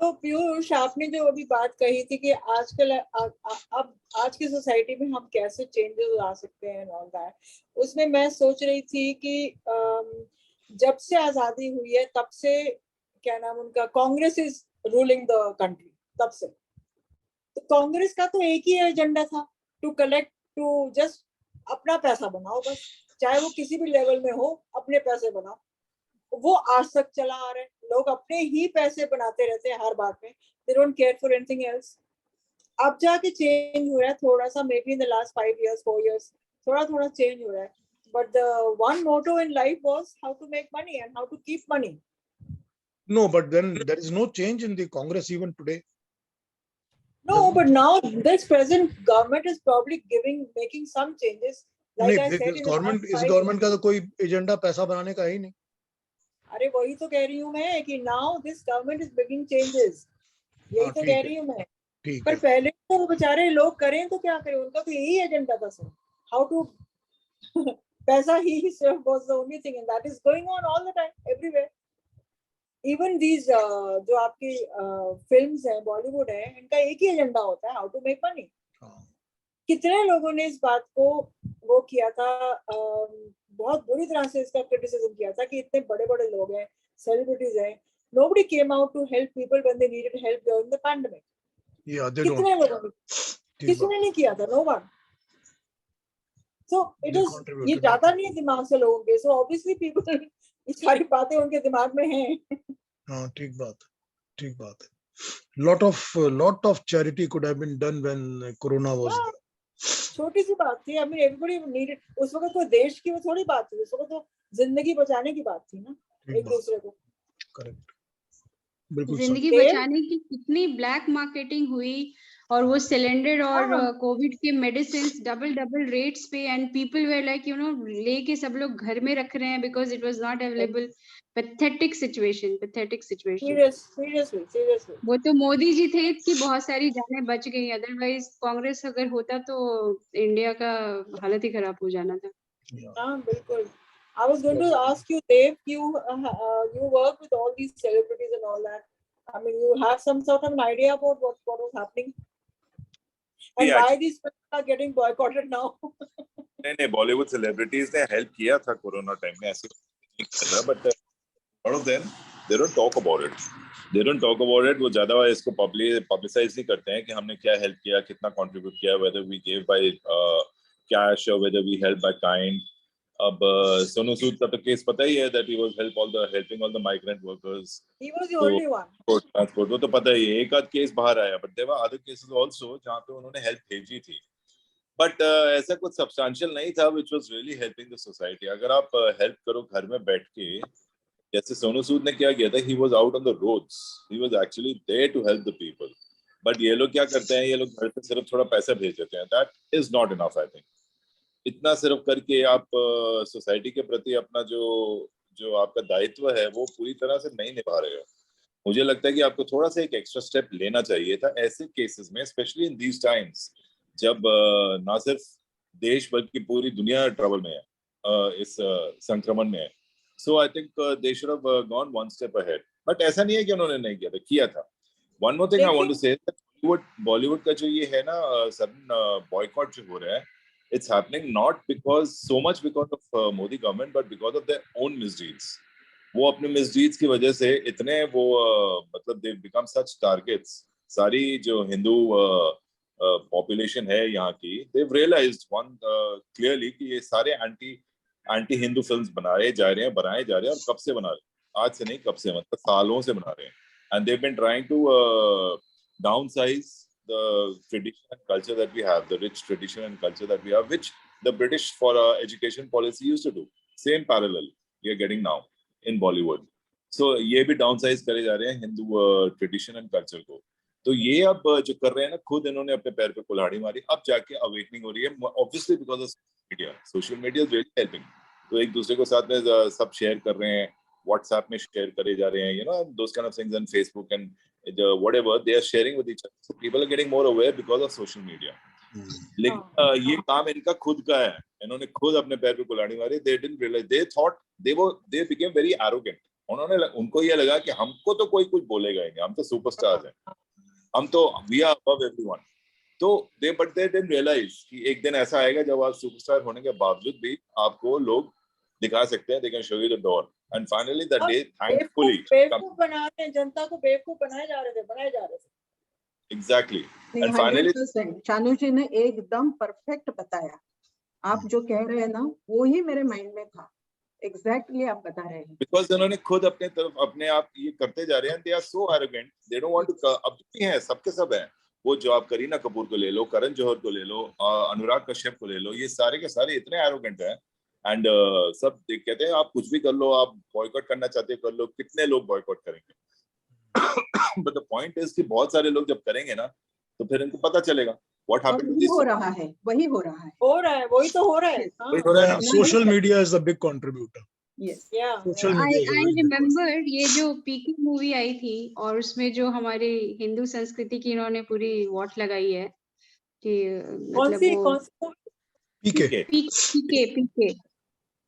तो पीयूष, आपने जो अभी बात कही थी कि आजकल अब आज की सोसाइटी में हम कैसे चेंजेस ला सकते हैं ऑल दैट, उसमें मैं सोच रही थी कि जब से आजादी हुई है तब से, क्या नाम उनका, Congress is ruling the country. तब से तो कांग्रेस का तो एक ही एजेंडा था, टू कलेक्ट, टू जस्ट अपना पैसा बनाओ बस, चाहे वो किसी भी लेवल में हो, अपने पैसे बनाओ. वो आज तक चला आ रहा है. लोग अपने ही पैसे बनाते रहते हैं हर बात में. They don't care for anything else. अब जाके चेंज हो रहा है थोड़ा सा, may be in the last 5 years 4 years थोड़ा थोड़ा चेंज हो रहा है. But the one motto in life was how to make money and how to keep money. No, but then there is no change in the Congress even today. No, but now this present government is probably making some changes. Like I नहीं, said, इस in the government last इस 5 government का तो कोई agenda पैसा बनाने का है ही नहीं. अरे वही तो कह रही हूँ मैं कि now this government is making changes. यही तो कह रही हूँ मैं. ठीक पर है. पहले तो वो बेचारे लोग करें तो क्या करें, उनका तो यही एजेंडा था सर, हाउ टू पैसा he was the only thing and that is going on all the time everywhere. Even these जो आपकी फिल्म्स हैं, बॉलीवुड है, इनका एक ही एजेंडा होता है, हाउ टू मेक मनी. कितने लोगों ने इस बात को वो किया था, बहुत बुरी तरह से इसका क्रिटिसिज्म किया था कि इतने बड़े बड़े लोग हैं, सेलिब्रिटीज हैं, nobody came out to help people when they needed help during the pandemic. Yeah, they don't. कितने लोगों ने, किसी ने नहीं किया था, no one. So it They is, contributed. ये जाता नहीं है दिमाग से लोगों के. So obviously people, ये सारी बातें उनके दिमाग में हैं. हाँ, ठीक बात है. Lot of charity could have been done when Corona was there. छोटी सी बात थी. I mean everybody needed. उस वक्त तो देश की वो थोड़ी बात थी, उस वक्त तो जिंदगी बचाने की बात थी ना, एक दूसरे को. करेक्ट, बिल्कुल. जिंदगी बचाने की कितनी ब्लैक मार्केटिंग हुई, और वो सिलेंडर और कोविड के मेडिसिन डबल रेट्स पे, एंड पीपल वेर लाइक लेके सब लोग घर में रख रहे हैं because it was not available. Pathetic situation. Seriously. वो तो मोदी जी थे कि बहुत सारी जानें बच गई, अदरवाइज कांग्रेस अगर होता तो इंडिया का हालत ही खराब हो जाना था. हाँ बिल्कुल. I was going to ask you, Dev, you work with all these celebrities and all that. I mean, you have some sort of an idea about what was happening and why these people are getting boycotted now. नहीं, Bollywood celebrities ने help किया था corona time में, ऐसे but lot of them they don't talk about it. वो ज्यादा इसको publicise नहीं करते हैं कि हमने क्या हेल्प किया, कितना कंट्रीब्यूट किया, whether we gave by cash or whether we helped by kind. अब सोनू सूद का तो केस पता ही है that he was helping all the migrant workers. He was the only one. Transport वो तो पता ही है. एक आध केस बाहर आया, but there were other cases also जहाँ पे उन्होंने हेल्प भेजी थी, बट ऐसा कुछ सब्सटेंशियल नहीं था which was really helping the society. अगर आप हेल्प करो घर में बैठ के, जैसे सोनू सूद ने क्या किया था, he was out on the roads, he was actually there to help the people. But ये लोग क्या करते हैं, ये लोग घर से सिर्फ थोड़ा पैसा भेज देते हैं. that is not enough, I think. इतना सिर्फ करके आप सोसाइटी के प्रति अपना जो आपका दायित्व है वो पूरी तरह से नहीं निभा रहे हो. मुझे लगता है कि आपको थोड़ा सा एक एक्स्ट्रा स्टेप लेना चाहिए था ऐसे केसेस में, स्पेशली इन दीज टाइम्स जब ना सिर्फ देश बल्कि पूरी दुनिया ट्रबल में है, इस संक्रमण में है. So I think they should have gone one step ahead. But ऐसा नहीं है कि उन्होंने नहीं किया था. One more thing I want to say, Bollywood का जो ये है ना सडन बॉयकॉट जो हो रहा है, it's happening not so much because of Modi government, but because of their own misdeeds. वो अपने misdeeds की वजह से इतने वो मतलब they become such targets. सारी जो हिंदू population है यहाँ की, they've realized one clearly कि ये सारे anti हिंदू films बनाए जा रहे हैं, और कब से बना रहे हैं, आज से नहीं, कब से, मतलब सालों से बना रहे हैं. And they've been trying to downsize the tradition and culture that we have, the rich tradition and culture that we have, which the British for education policy used to do. Same parallel we are getting now in Bollywood. सो ये भी डाउनसाइज करे जा रहे हैं Hindu tradition and culture को। तो ये अब जो कर रहे हैं ना, खुद इन्होंने अपने पैर पे कुल्हाड़ी मारी, अब जाके अवेकनिंग हो रही है, obviously because of media. Social media is really helping. तो एक दूसरे को साथ में सब शेयर कर रहे हैं, व्हाट्सएप में शेयर करे जा रहे हैं, you know those kind of things, and Facebook and whatever they are sharing with each other. So people are getting more aware because of social media. लेकिन ये काम इनका खुद का है, इन्होंने खुद अपने पैर पे कुल्हाड़ी मारी। They didn't realise, they thought they became very arrogant. उनको ये लगा कि हमको तो कोई कुछ बोलेगा ही नहीं, हम तो सुपरस्टार्स हैं, हम तो वी आर अबव एवरीवन। तो दे डिडंट रियलाइज कि एक दिन ऐसा आएगा जब आप सुपरस्टार होने के बावजूद भी आपको लोग दिखा सकते हैं, they can show you the door, and finally the day thankfully बेवकूफ बना रहे हैं, जनता को बेवकूफ बनाए जा रहे थे। एग्जैक्टली, एंड फाइनली 100% शानू जी ने एकदम परफेक्ट बताया। आप जो कह रहे हैं ना, वो ही मेरे माइंड में था, एग्जैक्टली आप बता रहे हैं। बिकॉज उन्होंने खुद अपने तरफ अपने आप ये करते जा रहे हैं, they are so arrogant, they don't want to. अब भी हैं, सबके सब हैं, वो जो आप करीना कपूर को ले लो, करण जौहर को ले लो, अनुराग कश्यप को ले लो, ये सारे के सारे इतने एरोगेंट हैं, एंड सब कहते हैं आप कुछ भी कर लो, आप बॉयकॉट करना चाहते हो कर लो। कितने लोग बॉयकॉट करेंगे? बट द पॉइंट इज कि बहुत सारे लोग जब करेंगे ना, तो फिर इनको पता चलेगा व्हाट हैपेंड टू दिस। हो रहा है, वही हो रहा है, वही तो हो रहा है। Social media is the big contributor. Yes, social I media remember ये जो पीके मूवी आई थी, और उसमें जो हमारे हिंदू संस्कृति की इन्होंने पूरी वॉट लगाई है कि मतलब वो पीके। पीके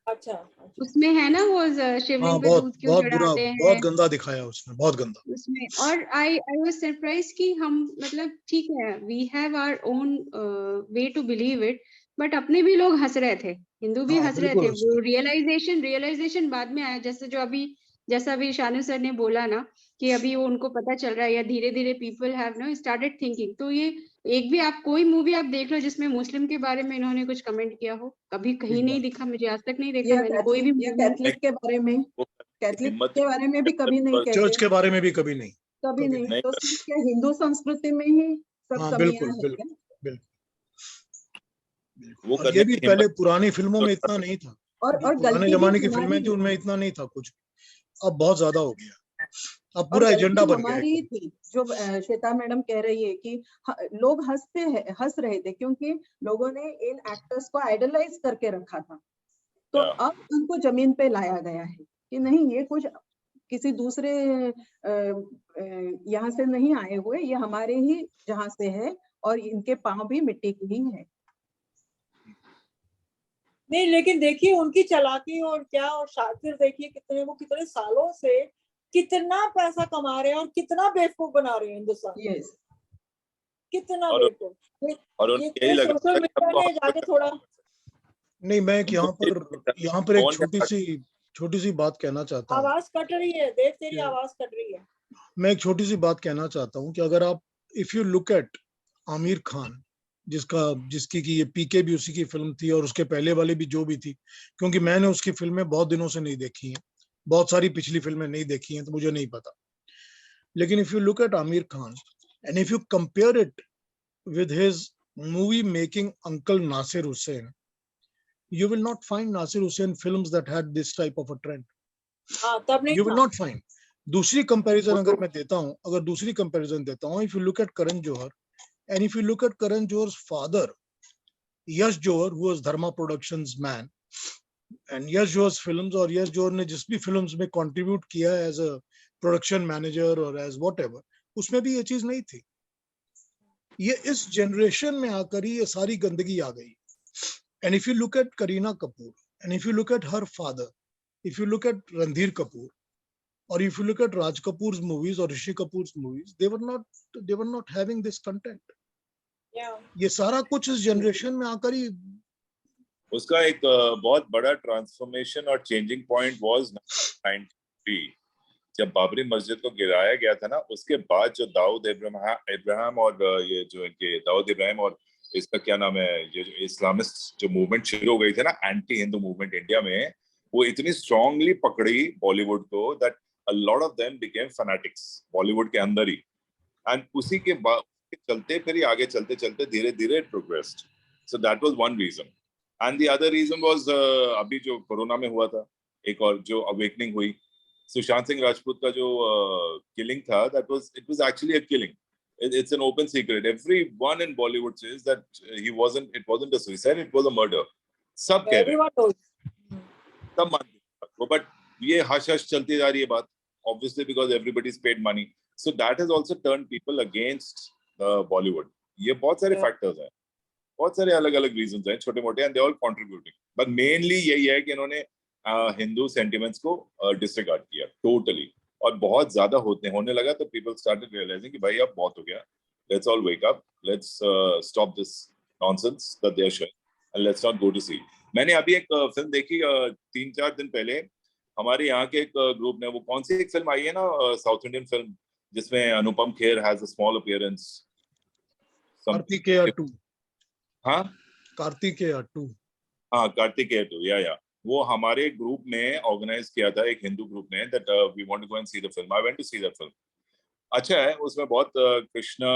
अच्छा, उसमें है ना, वो शिवलिंग पे दूध क्यों चढ़ाते हैं, बहुत गंदा दिखाया उसमें, बहुत गंदा उसमें। और आई वाज सरप्राइज कि हम मतलब ठीक है, we have our own way to believe it, but अपने भी लोग हंस रहे थे, हिंदू भी हंस रहे थे। वो रियलाइजेशन बाद में आया, जैसा अभी शानू सर ने बोला ना कि अभी वो उनको पता चल रहा है, या धीरे धीरे people have know started thinking. तो ये एक भी आप कोई मूवी आप देख लो जिसमें मुस्लिम के बारे में इन्होंने कुछ कमेंट किया हो, कभी कहीं नहीं दिखा, मुझे आज तक नहीं देखा मैंने कोई भी। कैथलिक के बारे में, कैथलिक के बारे में भी कभी नहीं कहते, चर्च के बारे में भी कभी नहीं। तो सिर्फ क्या हिंदू संस्कृति में ही सब कमियां हैं? बिल्कुल। वो ये भी पहले पुरानी फिल्मों में इतना नहीं था, और पुराने जमाने की फिल्में थी उनमें इतना नहीं था कुछ, अब बहुत ज्यादा हो गया, अब पूरा एजेंडा बन गया है। थी जो श्वेता मैडम कह रही है कि लोग हंस रहे थे क्योंकि लोगों ने इन एक्टर्स को आइडलाइज करके रखा था। तो अब उनको जमीन पे लाया गया है कि नहीं, ये कुछ किसी दूसरे यहाँ से नहीं आए हुए, ये हमारे ही जहाँ से है, और इनके पांव भी मिट्टी की ही है। नहीं, लेकिन देखिए उनकी चालाकी और क्या, और शातिर देखिए कितने सालों से कितना पैसा कमा रहे हैं और कितना बेवकूफ बना रहे हैं हिंदुस्तान। यस, कितना बेवकूफ। और ये सोशल मीडिया ने जाके थोड़ा नहीं, मैं यहाँ पर एक छोटी सी बात कहना चाहता हूँ। आवाज कट रही है देव, तेरी आवाज कट रही है। मैं एक छोटी सी बात कहना चाहता हूँ कि अगर आप if you look at Aamir Khan, जिसकी कि ये पीके भी उसी की फिल्म थी, और उसके पहले वाली भी जो भी थी, क्योंकि मैंने उसकी फिल्में बहुत दिनों से नहीं देखी हैं, बहुत सारी पिछली फिल्में नहीं देखी हैं, तो मुझे नहीं पता। लेकिन if you look at Aamir Khan and if you compare it with his movie making uncle Nasir Hussain, you will not find Nasir Hussain films that had this type of a trend. तब नहीं You will not find. दूसरी comparison अगर मैं देता हूँ, if you look at Karan Johar, and if you look at Karan Johar's father, Yash Johar, who was Dharma Productions man, and Yash Johar's films, और Yash Johar ने जिस भी films में contribute किया as a production manager or as whatever, उसमें भी ये चीज नहीं थी। ये इस जनरेशन में आकर ही ये सारी गंदगी आ गई। And if you look at Kareena Kapoor, and if you look at her father, if you look at Randhir Kapoor, or if you look at Raj Kapoor's movies or Rishi Kapoor's movies, they were not having this content. ये सारा कुछ इस generation में आकर ही उसका एक बहुत बड़ा ट्रांसफॉर्मेशन और चेंजिंग पॉइंट वाज 1993, जब बाबरी मस्जिद को गिराया गया था ना। उसके बाद जो दाऊद इब्राहिम और ये जो इनके दाऊद इब्राहिम और इसका क्या नाम है, ये जो इस्लामिस्ट जो मूवमेंट शुरू हो गई थी ना, एंटी हिंदू मूवमेंट इंडिया में, वो इतनी स्ट्रांगली पकड़ी बॉलीवुड को that a lot of them became fanatics Bollywood के अंदर ही। एंड उसी के बाद चलते फिर आगे चलते धीरे धीरे it progressed. So that was one reason. And the other reason was अभी जो कोरोना में हुआ था, एक और जो अवेकनिंग हुई, सुशांत सिंह राजपूत का जो killing था, it was actually a killing. It's an open secret. Everyone in Bollywood says that it wasn't a suicide, it was a murder. सब कह रहे हैं, Everyone knows. सब मानते हैं, but ये हश हश चलती जा रही है बात, obviously because everybody's paid money. So that has also turned people against Bollywood. ये बहुत सारे factors हैं, बहुत सारे अलग अलग reasons हैं, छोटे मोटे, and they all contributing. But mainly यही है कि इन्होंने हिंदू sentiments को disregard किया totally, और बहुत ज्यादा होने लगा, तो people started realizing कि भाई अब बहुत हो गया, let's all wake up, let's stop this nonsense that they are showing and let's not go to see. मैंने अभी एक फिल्म देखी 3-4 दिन पहले, हमारे यहाँ के एक ग्रुप ने, वो कौन सी एक फिल्म आई है ना, साउथ इंडियन फिल्म जिसमें Anupam Kher has a small appearance, Karthikeya 2. हाँ कार्तिकेय 2. हाँ कार्तिकेय 2, या वो हमारे ग्रुप ने ऑर्गेनाइज किया था, एक हिंदू ग्रुप ने, that we want to go and see the film. I went to see the film. अच्छा है, उसमें बहुत कृष्णा,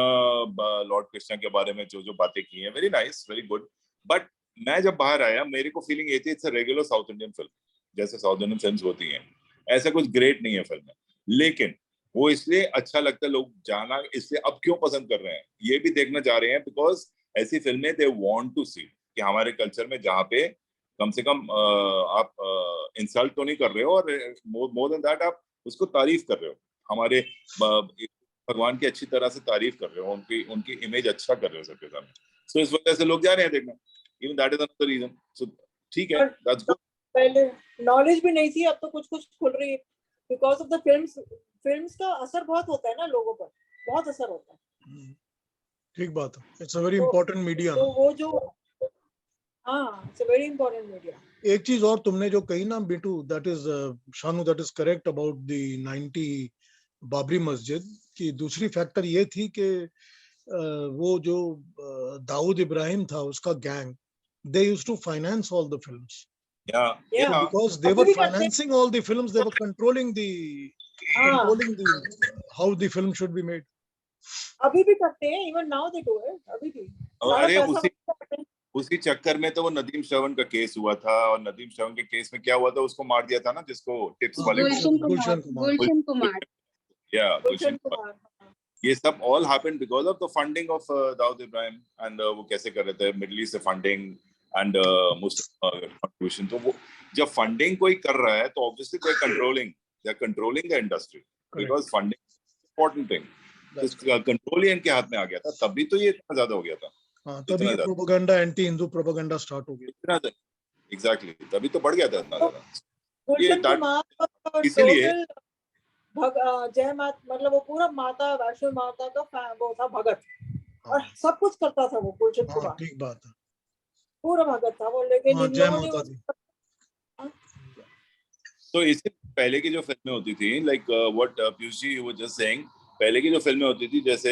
लॉर्ड कृष्णा के बारे में जो जो बातें की हैं, very nice, very good. But मैं जब बाहर आया, मेरे को फीलिंग ये थी, it's a regular south Indian film, जैसे साउथ इंडियन फिल्म्स होती हैं, ऐसा कुछ ग्रेट नहीं है फिल्म में. लेकिन वो इसलिए अच्छा लगता है, लोग जाना इसलिए अब क्यों पसंद कर रहे हैं, ये भी देखना चाह रहे हैं, बिकॉज ऐसी फिल्में दे वांट टू सी कि हमारे कल्चर में जहाँ पे कम से कम आप इंसल्ट तो नहीं कर रहे हो, और मोर देन दैट आप उसको तारीफ कर रहे हो, हमारे भगवान की अच्छी तरह से तारीफ कर रहे हो, उनकी इमेज अच्छा कर रहे हो सबके सामने. सो इस वजह से लोग जा रहे हैं देखने. Even that is another reason. So ठीक है, दैट्स गुड. पहले नॉलेज भी नहीं थी, अब तो कुछ कुछ खुल रही है बिकॉज ऑफ द फिल्म्स का असर बहुत होता है ना लोगों पर, बहुत असर होता है. ठीक बात है. It's a very important media. तो वो जो, हाँ, it's a very important media. एक चीज और तुमने जो कही ना Bittu, that is Shanu, that is correct about the 90 Babri Masjid की. दूसरी फैक्टर ये थी कि वो जो दाऊद इब्राहिम था, उसका gang, they used to finance all the films. Yeah. Because they were financing all the films, they were controlling the how the film should be made. अभी भी करते हैं, even now they do it, अभी भी. अरे उसी चक्कर में तो वो नदीम श्रवण का केस हुआ था, और नदीम श्रवण के केस में क्या हुआ था, उसको मार दिया था ना, जिसको टिप्स वाले गुलशन कुमार. गुलशन कुमार. ये सब all happened because of the funding of Dawood Ibrahim, and वो कैसे कर रहे थे, मिडिल ईस्ट से फंडिंग एंड मुस्लिम कंट्रीब्यूशन. तो वो जब फंडिंग कोई कर रहा है, तो obviously they are controlling the industry, because funding important thing. Control ही इनके हाथ में आ गया था, तभी तो ये इतना ज्यादा हो गया था. हाँ, तभी propaganda, anti Hindu propaganda start हो गया. एग्जैक्टली, तभी तो बढ़ गया था इतना ज्यादा. गुलशन कुमार इसीलिए जय माता, मतलब वो पूरा माता वैष्णो माता का वो था, भगत, और सब कुछ करता था वो गुलशन कुमार. ठीक बात है, पूरा भगत था वो. लेकिन जय माता दी. तो इससे पहले की जो फिल्में होती थी, like what Piyush ji was just saying, पहले की जो फिल्में होती थी, जैसे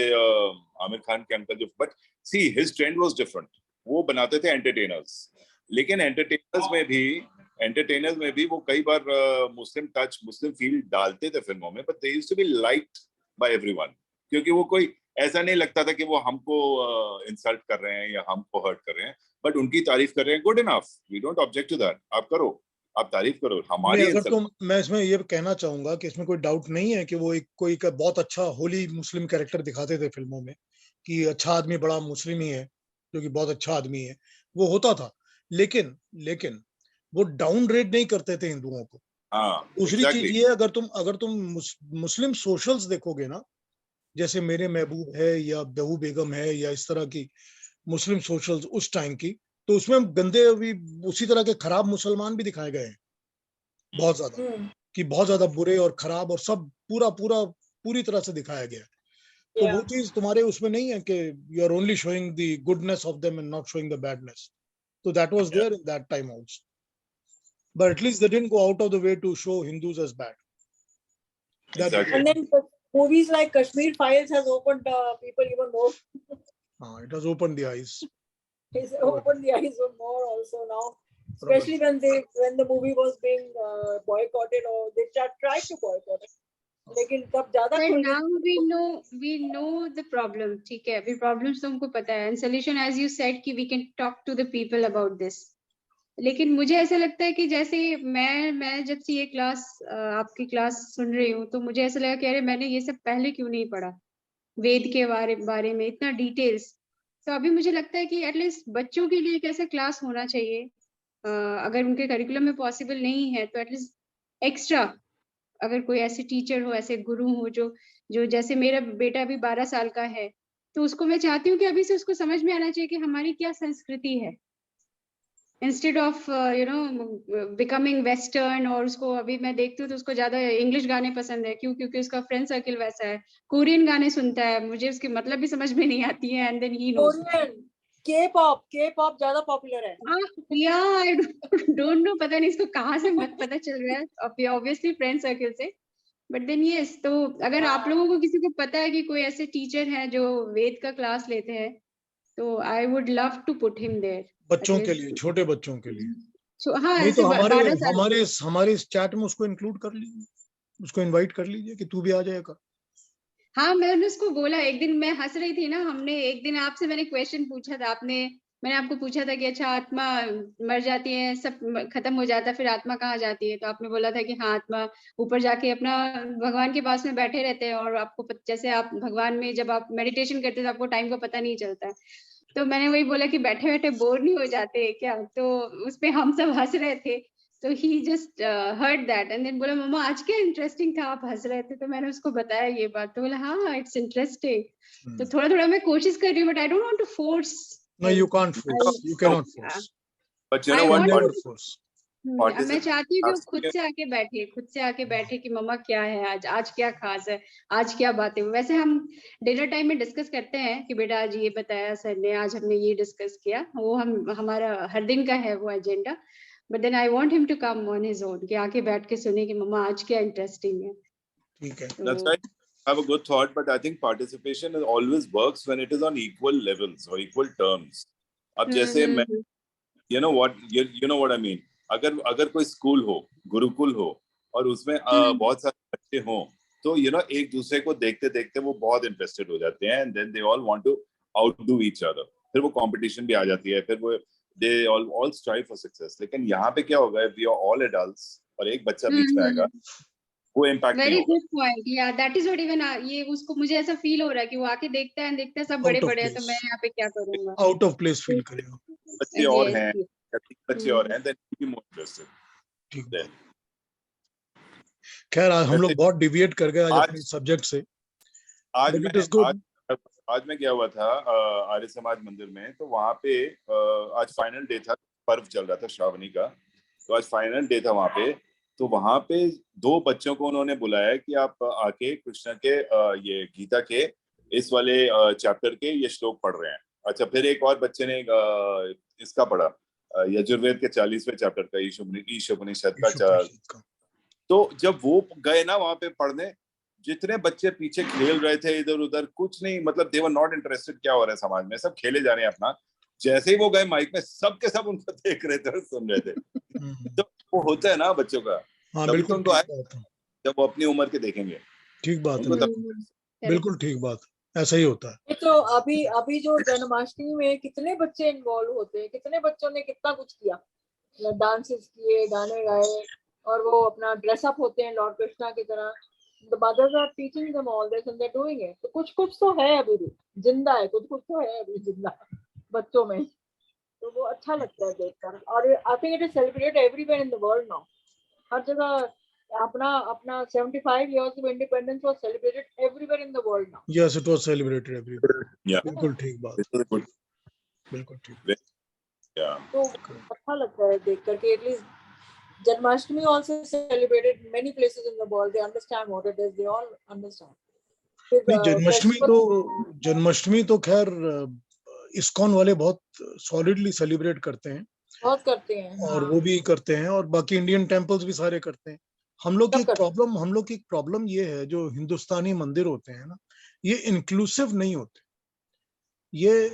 आमिर खान के अंकल जो, but see his trend was different. वो बनाते थे एंटरटेनर्स, लेकिन एंटरटेनर्स में भी वो कई बार मुस्लिम टच, मुस्लिम फील डालते थे फिल्मों में, but they used to be liked by everyone, क्योंकि वो कोई ऐसा नहीं लगता था कि वो हमको इंसल्ट कर रहे हैं या हमको हर्ट कर रहे हैं, बट उनकी तारीफ कर रहे हैं. Good enough, we don't object to that. आप करो, आप तारीफ करो हमारी. अगर तुम, मैं इसमें ये कहना चाहूंगा कि इसमें कोई डाउट नहीं है कि वो कोई बहुत अच्छा होली मुस्लिम कैरेक्टर दिखाते थे फिल्मों में, कि अच्छा आदमी बड़ा मुस्लिम ही है, जो कि बहुत अच्छा आदमी है, वो होता था. लेकिन वो डाउन रेट नहीं करते थे हिंदुओं को. दूसरी चीज ये, अगर तुम मुस्लिम सोशल्स देखोगे ना, जैसे मेरे महबूब है या बहू बेगम है या इस तरह की मुस्लिम सोशल्स उस टाइम की, तो उसमें गंदे भी उसी तरह के खराब मुसलमान भी दिखाए गए हैं बहुत ज्यादा, कि बहुत ज्यादा बुरे और खराब और सब पूरी तरह से दिखाया गया है. तो वो चीज तुम्हारे उसमें नहीं है कि you are only showing the goodness of them and not showing the badness. So that was there in that time also. But at least they didn't go out of the way to show Hindus as bad. Exactly. And then movies like Kashmir Files has opened people even more. It has opened the eyes. It's opened the eyes more also now, especially when the movie was being boycotted, or they tried to boycott it. लेकिन तब ज्यादा. But now we know the problem. ठीक है, अभी problems तुमको पता है, and solution, as you said, कि we can talk to the people about this. लेकिन मुझे ऐसा लगता है कि जैसे मैं जब से ये क्लास आपकी क्लास सुन रही हूँ, तो मुझे ऐसा लगा कि अरे मैंने ये सब पहले क्यों नहीं पढ़ा, वेद के बारे में इतना डिटेल्स। तो अभी मुझे लगता है कि एटलीस्ट बच्चों के लिए एक ऐसा क्लास होना चाहिए, अगर उनके करिकुलम में पॉसिबल नहीं है तो एटलीस्ट एक्स्ट्रा, अगर कोई ऐसे टीचर हो, ऐसे गुरु हो, जो जो जैसे मेरा बेटा अभी 12 साल का है, तो उसको मैं चाहती हूँ कि अभी से उसको समझ में आना चाहिए कि हमारी क्या संस्कृति है, इंस्टेड ऑफ बिकमिंग वेस्टर्न। और उसको अभी मैं देखती हूँ तो उसको ज्यादा इंग्लिश गाने पसंद है, क्यों? क्योंकि उसका फ्रेंड सर्किल वैसा है, कोरियन गाने सुनता है, मुझे उसके मतलब भी समझ में नहीं आती है, and then he knows. Korean, K-pop ज्यादा पॉपुलर है। या आई डोंट नो, पता नहीं इसको कहाँ से मत पता चल रहा है, ऑब्वियसली फ्रेंड सर्किल से। बट देन यस, तो अगर आप लोगों को किसी को पता है कि कोई ऐसे टीचर है जो वेद का क्लास लेते हैं, तो I would love to put him there. बच्चों के लिए, छोटे बच्चों के लिए। हाँ, नहीं ऐसे तो हमारे 12 साल हमारे हमारे इस चैट में उसको इंक्लूड कर लीजिए, उसको इनवाइट कर लीजिए कि तू भी आ जाएगा। हाँ, मैंने उसको बोला, एक दिन मैं हंस रही थी ना, हमने एक दिन आपसे मैंने क्वेश्चन पूछा था, मैंने आपको पूछा था कि अच्छा आत्मा मर जाती है, सब खत्म हो जाता है, फिर आत्मा कहाँ जाती है? तो आपने बोला था कि हाँ, आत्मा ऊपर जाके अपना भगवान के पास में बैठे रहते हैं, और आपको जैसे आप भगवान में जब आप मेडिटेशन करते हैं तो आपको टाइम का पता नहीं चलता है। तो मैंने वही बोला कि बैठे बैठे बोर नहीं हो जाते क्या? तो उसपे हम सब हंस रहे थे। तो he just heard that and then बोला, मम्मा आज क्या इंटरेस्टिंग था, आप हंस रहे थे। तो मैंने उसको बताया ये बात, तो बोला हाँ इट्स इंटरेस्टिंग। तो थोड़ा थोड़ा मैं कोशिश कर रही हूँ, but I don't want to force. No, you can't force. You cannot force. But you I know You what? never want force. मैं चाहती हूँ कि वो खुद Participation से आके बैठे कि मम्मा क्या है आज क्या खास है, आज क्या बातें। वैसे हम डिनर टाइम में डिस्कस करते हैं कि बेटा आज ये बताया सर ने, आज हमने ये डिस्कस किया, वो हमारा हर दिन का है वो agenda. But then I want him to come on his own, कि आके बैठ के सुने कि मम्मा आज क्या इंटरेस्टिंग है। ठीक है। That's right. I have a good thought, but I think participation always works when it is on equal levels or equal terms. अब जैसे मैं, you know what I mean. अगर कोई स्कूल हो, गुरुकुल हो, और उसमें बहुत सारे बच्चे हों, तो एक दूसरे को देखते देखते वो बहुत इंटरेस्टेड हो जाते हैं, and then they all want to outdo each other. फिर वो कंपटीशन भी आ जाती है, फिर वो they all strive for success. लेकिन यहाँ पे क्या होगा, वी आर ऑल एडल्ट्स और एक बच्चा बीच में आएगा, वो इम्पैक्ट नहीं वेरी होगा। गुड पॉइंट, या दैट इज व्हाट इवन ये उसको मुझे ऐसा फील हो रहा है कि वो आके देखता है सब बड़े Out of बड़े हैं, तो place. मैं यहाँ पे क्या करूंगा। Out of place feel करेगा। बच्चे और Yes, हैं yes. या 3 बच्चे और हैं, then be more interested. ठीक Then खैर आज हम लोग जैसे बहुत डिविएट कर गए आज आज अपने सब्जेक्ट से, आज बट इट मैं इज गुड। आज मैं गया हुआ था आर्य समाज मंदिर में, तो वहां पे आज फाइनल डे था, पर्व चल रहा था श्रावणी का, तो आज फाइनल डे था वहां पे। तो वहां पे 2 बच्चों को उन्होंने बुलाया कि आप आके कृष्ण के ये गीता के इस वाले चैप्टर के ये श्लोक पढ़ रहे हैं। अच्छा, फिर एक और बच्चे ने इसका पढ़ा, यजुर्वेद के 40वें चैप्टर का, ईशोपनिषद का। तो जब वो गए ना वहां पे पढ़ने, जितने बच्चे पीछे खेल रहे थे इधर उधर, कुछ नहीं, मतलब दे वर नॉट इंटरेस्टेड क्या हो रहा है समाज में, सब खेले जा रहे हैं अपना। जैसे ही वो गए माइक में, सब के सब उनको देख रहे थे और सुन रहे थे। तो वो होता है ना बच्चों का, हाँ तभी तो बिल्कुल उनको ठीक आए बात है। जब वो अपनी उम्र के देखेंगे, ठीक बात उनको है, तब बिल्कुल ठीक बात, ऐसा ही होता है। ये तो अभी जो जन्माष्टमी में कितने बच्चे इन्वॉल्व होते हैं, कितने बच्चों ने कितना कुछ किया, डांसेस किए, गाने गाए, और वो अपना ड्रेसअप होते हैं लॉर्ड कृष्णा की तरह। The mothers are teaching them all this and they're doing it. तो कुछ तो है अभी भी जिंदा है, कुछ तो है अभी जिंदा बच्चों में, तो वो अच्छा लगता है देखकर। और I think it is celebrated everywhere in the world now, हर जगह। अपना 75 years of independence was celebrated everywhere in the world now. Yes, it was celebrated everywhere. Yeah. बिल्कुल ठीक बात, this is good. बिल्कुल ठीक। Yeah. तो अच्छा लगता है देख करके। At least Janmashtami also celebrated in many places in the world. They understand what it is. They all understand. नहीं, जन्माष्टमी तो खैर इस्कॉन वाले बहुत सॉलिडली सेलिब्रेट करते हैं, बहुत करते हैं, और हाँ। वो भी करते हैं, और बाकी इंडियन टेम्पल्स भी सारे करते हैं। हम लोग की एक प्रॉब्लम ये है, जो हिंदुस्तानी मंदिर होते हैं ना, ये इंक्लूसिव नहीं होते। ये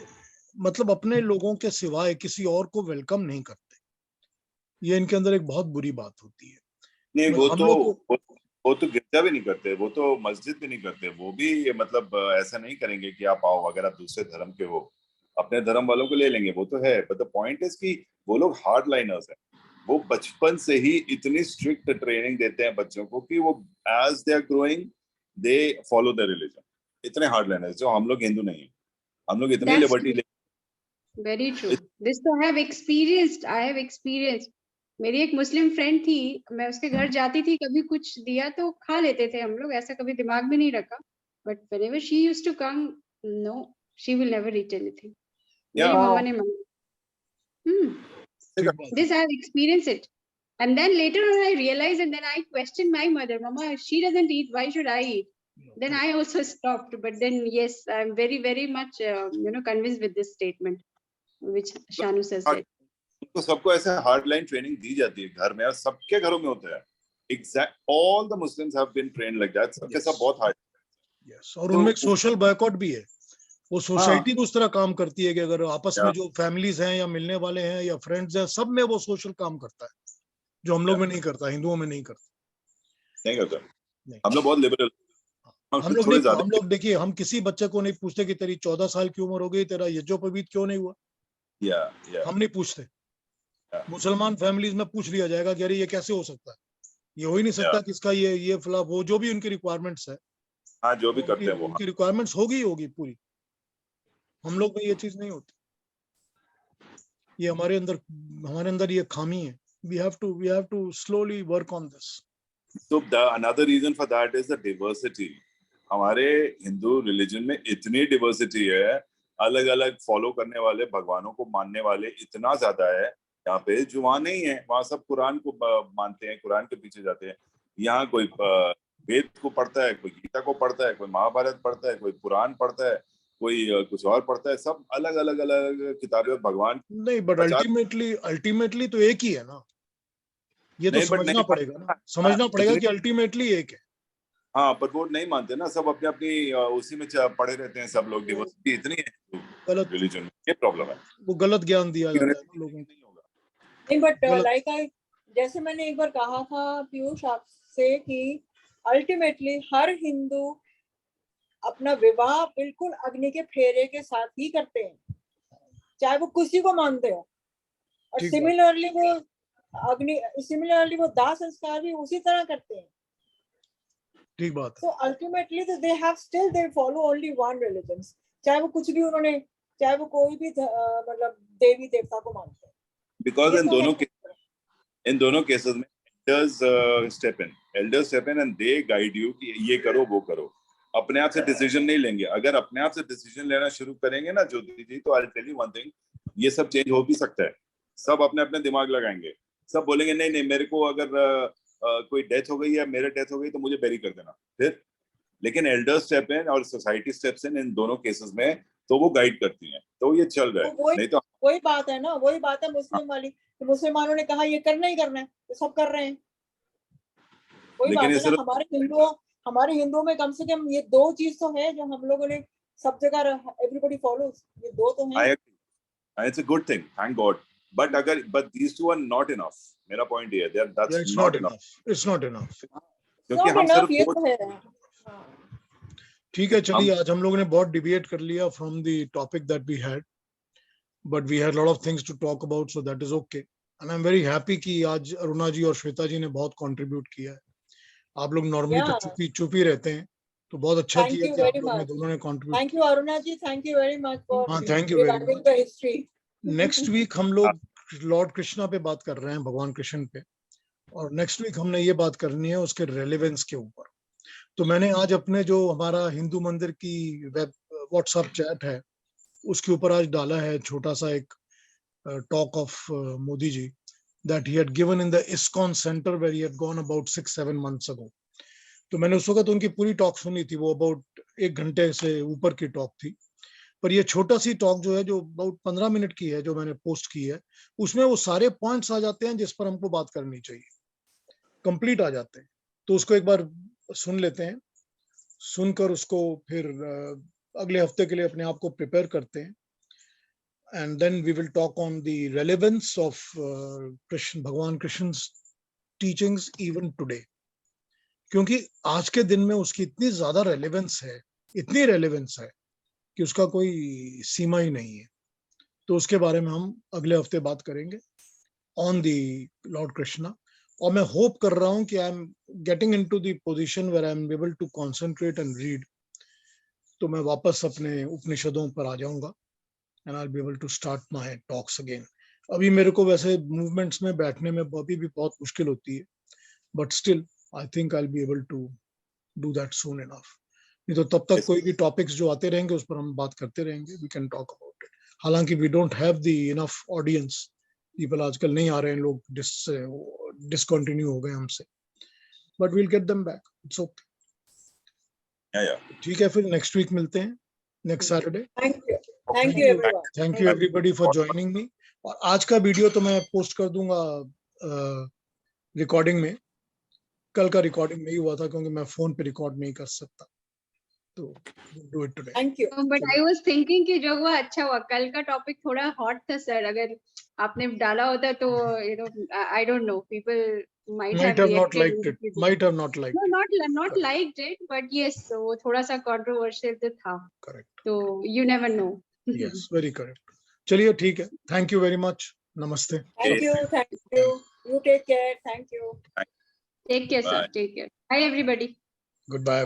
मतलब अपने लोगों के सिवाय किसी और को वेलकम नहीं करते। ये इनके अंदर एक बहुत बुरी बात होती है। नहीं, मतलब वो तो गिरजा भी नहीं करते, वो तो मस्जिद भी नहीं करते, वो भी मतलब ऐसा नहीं करेंगे कि आप आओ अगर आप दूसरे धर्म के हो। अपने धर्म वालों को ले लेंगे, वो तो है, बट द पॉइंट इज कि वो लोग हार्ड लाइनर्स हैं। वो बचपन से ही इतनी स्ट्रिक्ट ट्रेनिंग देते हैं बच्चों को कि वो as they are growing they follow the religion. इतने हार्ड लाइनर्स, जो हम लोग हिंदू नहीं है, हम लोग इतनी That's लिबर्टी ले। Very true. This तो I have experienced. I have experienced. मेरी एक मुस्लिम फ्रेंड थी, मैं उसके घर जाती थी, कभी कुछ दिया तो खा लेते थे हम लोग, ऐसा कभी दिमाग में नहीं रखा, but whenever she used to come, no, she will never eat anything. मेरी Yeah. मम्मा ने मांगा। ठीक बात है। This I have experienced it, and then later on I realized, and then I questioned my mother, Mama, if she doesn't eat, why should I eat? Then I also stopped. But then yes, I'm very very much convinced with this statement which Shanu says. Right. तो सबको ऐसे hard line training दी जाती है घर में, और सबके घरों में होता है। Exact all the Muslims have been trained like that. सबके सब बहुत हार्ड। यस, और उनमें एक सोशल बॉयकॉट भी है। वो सोसाइटी भी उस तरह काम करती है कि अगर आपस में जो फैमिलीज हैं या मिलने वाले हैं या फ्रेंड्स हैं, सब में वो सोशल काम करता है, जो हम लोग में नहीं करता, हिंदुओं में नहीं करता। नहीं करता। नहीं। हम लोग बहुत लिबरल, हम लोग देखिए, हम किसी बच्चे को नहीं पूछते कि तेरी 14 साल की उम्र हो गई, तेरा यज्ञोपवीत क्यों नहीं हुआ। हम नहीं पूछते। मुसलमान फैमिलीज में पूछ लिया जाएगा कि अरे ये कैसे हो सकता है, ये हो ही नहीं सकता कि इसका ये फला, वो जो भी उनकी रिक्वायरमेंट्स है, हाँ, जो भी करते हैं वो, उनकी रिक्वायरमेंट्स होगी पूरी। हम लोग में ये चीज नहीं होती। ये हमारे अंदर ये खामी है। we have to slowly work on this. So another reason for that is the diversity. हमारे हिंदू रिलीजन में इतनी डिवर्सिटी है, अलग अलग फॉलो करने वाले, भगवानों को मानने वाले इतना ज्यादा है। यहाँ पे जो वहाँ नहीं है, वहाँ सब कुरान को मानते हैं, कुरान के पीछे जाते हैं। यहाँ कोई वेद को पढ़ता है, कोई गीता को पढ़ता है, कोई महाभारत पढ़ता है, कोई पुराण पढ़ता है, कोई कुछ और पढ़ता है। सब अलग अलग किताबें भगवान नहीं, बट अल्टीमेटली तो एक ही है ना। ये तो समझना पड़ेगा ना, समझना पड़ेगा कि अल्टीमेटली एक है। हाँ, पर वो नहीं मानते ना, सब अपने अपनी उसी में पड़े रहते हैं सब लोग। डिवर्सिटी इतनी है गलत रिलीजन में, ये प्रॉब्लम है। वो गलत ज्ञान दिया जाता है लोगों को। नहीं, बट लाइक जैसे मैंने एक बार कहा था पीयूष आपसे कि अल्टीमेटली हर हिंदू अपना विवाह बिल्कुल अग्नि के फेरे के साथ ही करते हैं, चाहे वो किसी को मानते हो। और सिमिलरली वो दाह संस्कार भी उसी तरह करते हैं। ठीक बात है। So ultimately they follow only one religion, चाहे वो कुछ भी उन्होंने, चाहे वो कोई भी मतलब देवी देवता को मानते हैं। Because in दोनों केसेस में elders step in and they guide you कि ये करो वो करो। अपने आप से डिसीजन नहीं लेंगे। अगर अपने आप से डिसीजन लेना शुरू करेंगे ना ज्योति जी, तो I'll tell you one thing, ये सब चेंज हो भी सकता है। सब अपने अपने दिमाग लगाएंगे, सब बोलेंगे नहीं मेरे को अगर कोई डेथ हो गई या मेरे डेथ हो गई तो मुझे बेरी कर देना फिर। लेकिन एल्डर्स स्टेप इन और सोसाइटी स्टेप्स इन दोनों केसेस में, तो वो गाइड करती हैं, तो ये चल रहा है। नहीं तो वही बात है ना, वही बात है मुस्लिम वाली, तो मुसलमानों ने कहा ये करना ही करना है, तो सब कर रहे हैं। वही बात है ना, हमारे हिंदुओं में कम से कम ये दो चीज तो है जो हम लोगों ने सब जगह एवरीबॉडी फॉलोज, ये दो तो हैं। It's a good thing, thank God. But these two are not enough. मेरा पॉइंट ये है, that's not enough. It's not enough. क्योंकि हम सिर्फ ठीक है, चलिए आज हम लोगों ने बहुत डिबेट कर लिया from the topic that we had, but we had a lot of things to talk about, so that is okay. And I'm very happy कि आज अरुणा जी और श्वेता जी ने बहुत contribute किया है। आप लोग नॉर्मली तो चुप ही रहते हैं, तो बहुत अच्छा किया कि आप लोगों ने दोनों ने contribute। Thank you Aruna ji, thank you very much for reviving the history. Next week हम लोग लॉर्ड कृष्णा पे बात कर रहे हैं, भगवान कृष्ण पे, और नेक्स्ट वीक हमने ये बात करनी है उसके रेलेवेंस के ऊपर। तो मैंने आज अपने जो हमारा हिंदू मंदिर की वेब व्हाट्सएप चैट है उसके ऊपर आज डाला है छोटा सा एक talk of Modi ji that he had given in the ISKCON center where he had gone about 6-7 months ago. तो मैंने उस वक्त उनकी पूरी टॉक सुनी थी, वो अबाउट 1 घंटे से ऊपर की टॉक थी। पर ये छोटा सी टॉक जो है, जो अबाउट 15 मिनट की है, जो मैंने पोस्ट की है, उसमें वो सारे पॉइंट्स आ जाते हैं जिस पर हमको बात करनी चाहिए, कंप्लीट आ जाते हैं। तो उसको एक बार सुन लेते हैं, सुनकर उसको फिर अगले हफ्ते के लिए अपने आप को प्रिपेयर करते हैं। And then we will talk on the relevance of भगवान कृष्ण's teachings even today. क्योंकि आज के दिन में उसकी इतनी ज्यादा रेलेवेंस है, इतनी रेलेवेंस है कि उसका कोई सीमा ही नहीं है। तो उसके बारे में हम अगले हफ्ते बात करेंगे ऑन दी लॉर्ड कृष्णा। और मैं होप कर रहा हूं कि I am getting into the position where I am able to concentrate and read, तो मैं वापस अपने उपनिषदों पर आ जाऊंगा and I will be able to start my talks again. अभी मेरे को वैसे मूवमेंट्स में बैठने में अभी भी बहुत मुश्किल होती है, but still I think I will be able to do that soon enough. नहीं तो तब तक Yes. कोई भी टॉपिक्स जो आते रहेंगे उस पर हम बात करते रहेंगे, we can talk about it. हालांकि we don't have the enough audience, people आजकल नहीं आ रहे हैं, लोग डिसकंटिन्यू हो गए हमसे, but we'll get them back, it's okay. Yeah. ठीक है, फिर नेक्स्ट वीक मिलते हैं, next Saturday. Thank you everyone. Thank you everybody for joining me. और आज का वीडियो तो मैं पोस्ट कर दूंगा रिकॉर्डिंग में। कल का रिकॉर्डिंग नहीं हुआ था क्योंकि मैं फोन पे रिकॉर्ड नहीं कर सकता, तो do it today. Thank you. But I was thinking कि जो हुआ अच्छा हुआ, कल का टॉपिक थोड़ा हॉट था सर, अगर आपने डाला होता तो you know I don't know, people might Might have have not liked reacted. it. Might have not liked No, it. not liked it, but yes, वो थोड़ा सा controversial तो था, Correct. तो you never know. Yes, very correct. चलिए ठीक है, thank you very much, नमस्ते। Thank you. Thank you. You take care. Thank you. Take care, sir. Bye. Take care. Bye, everybody. Good bye.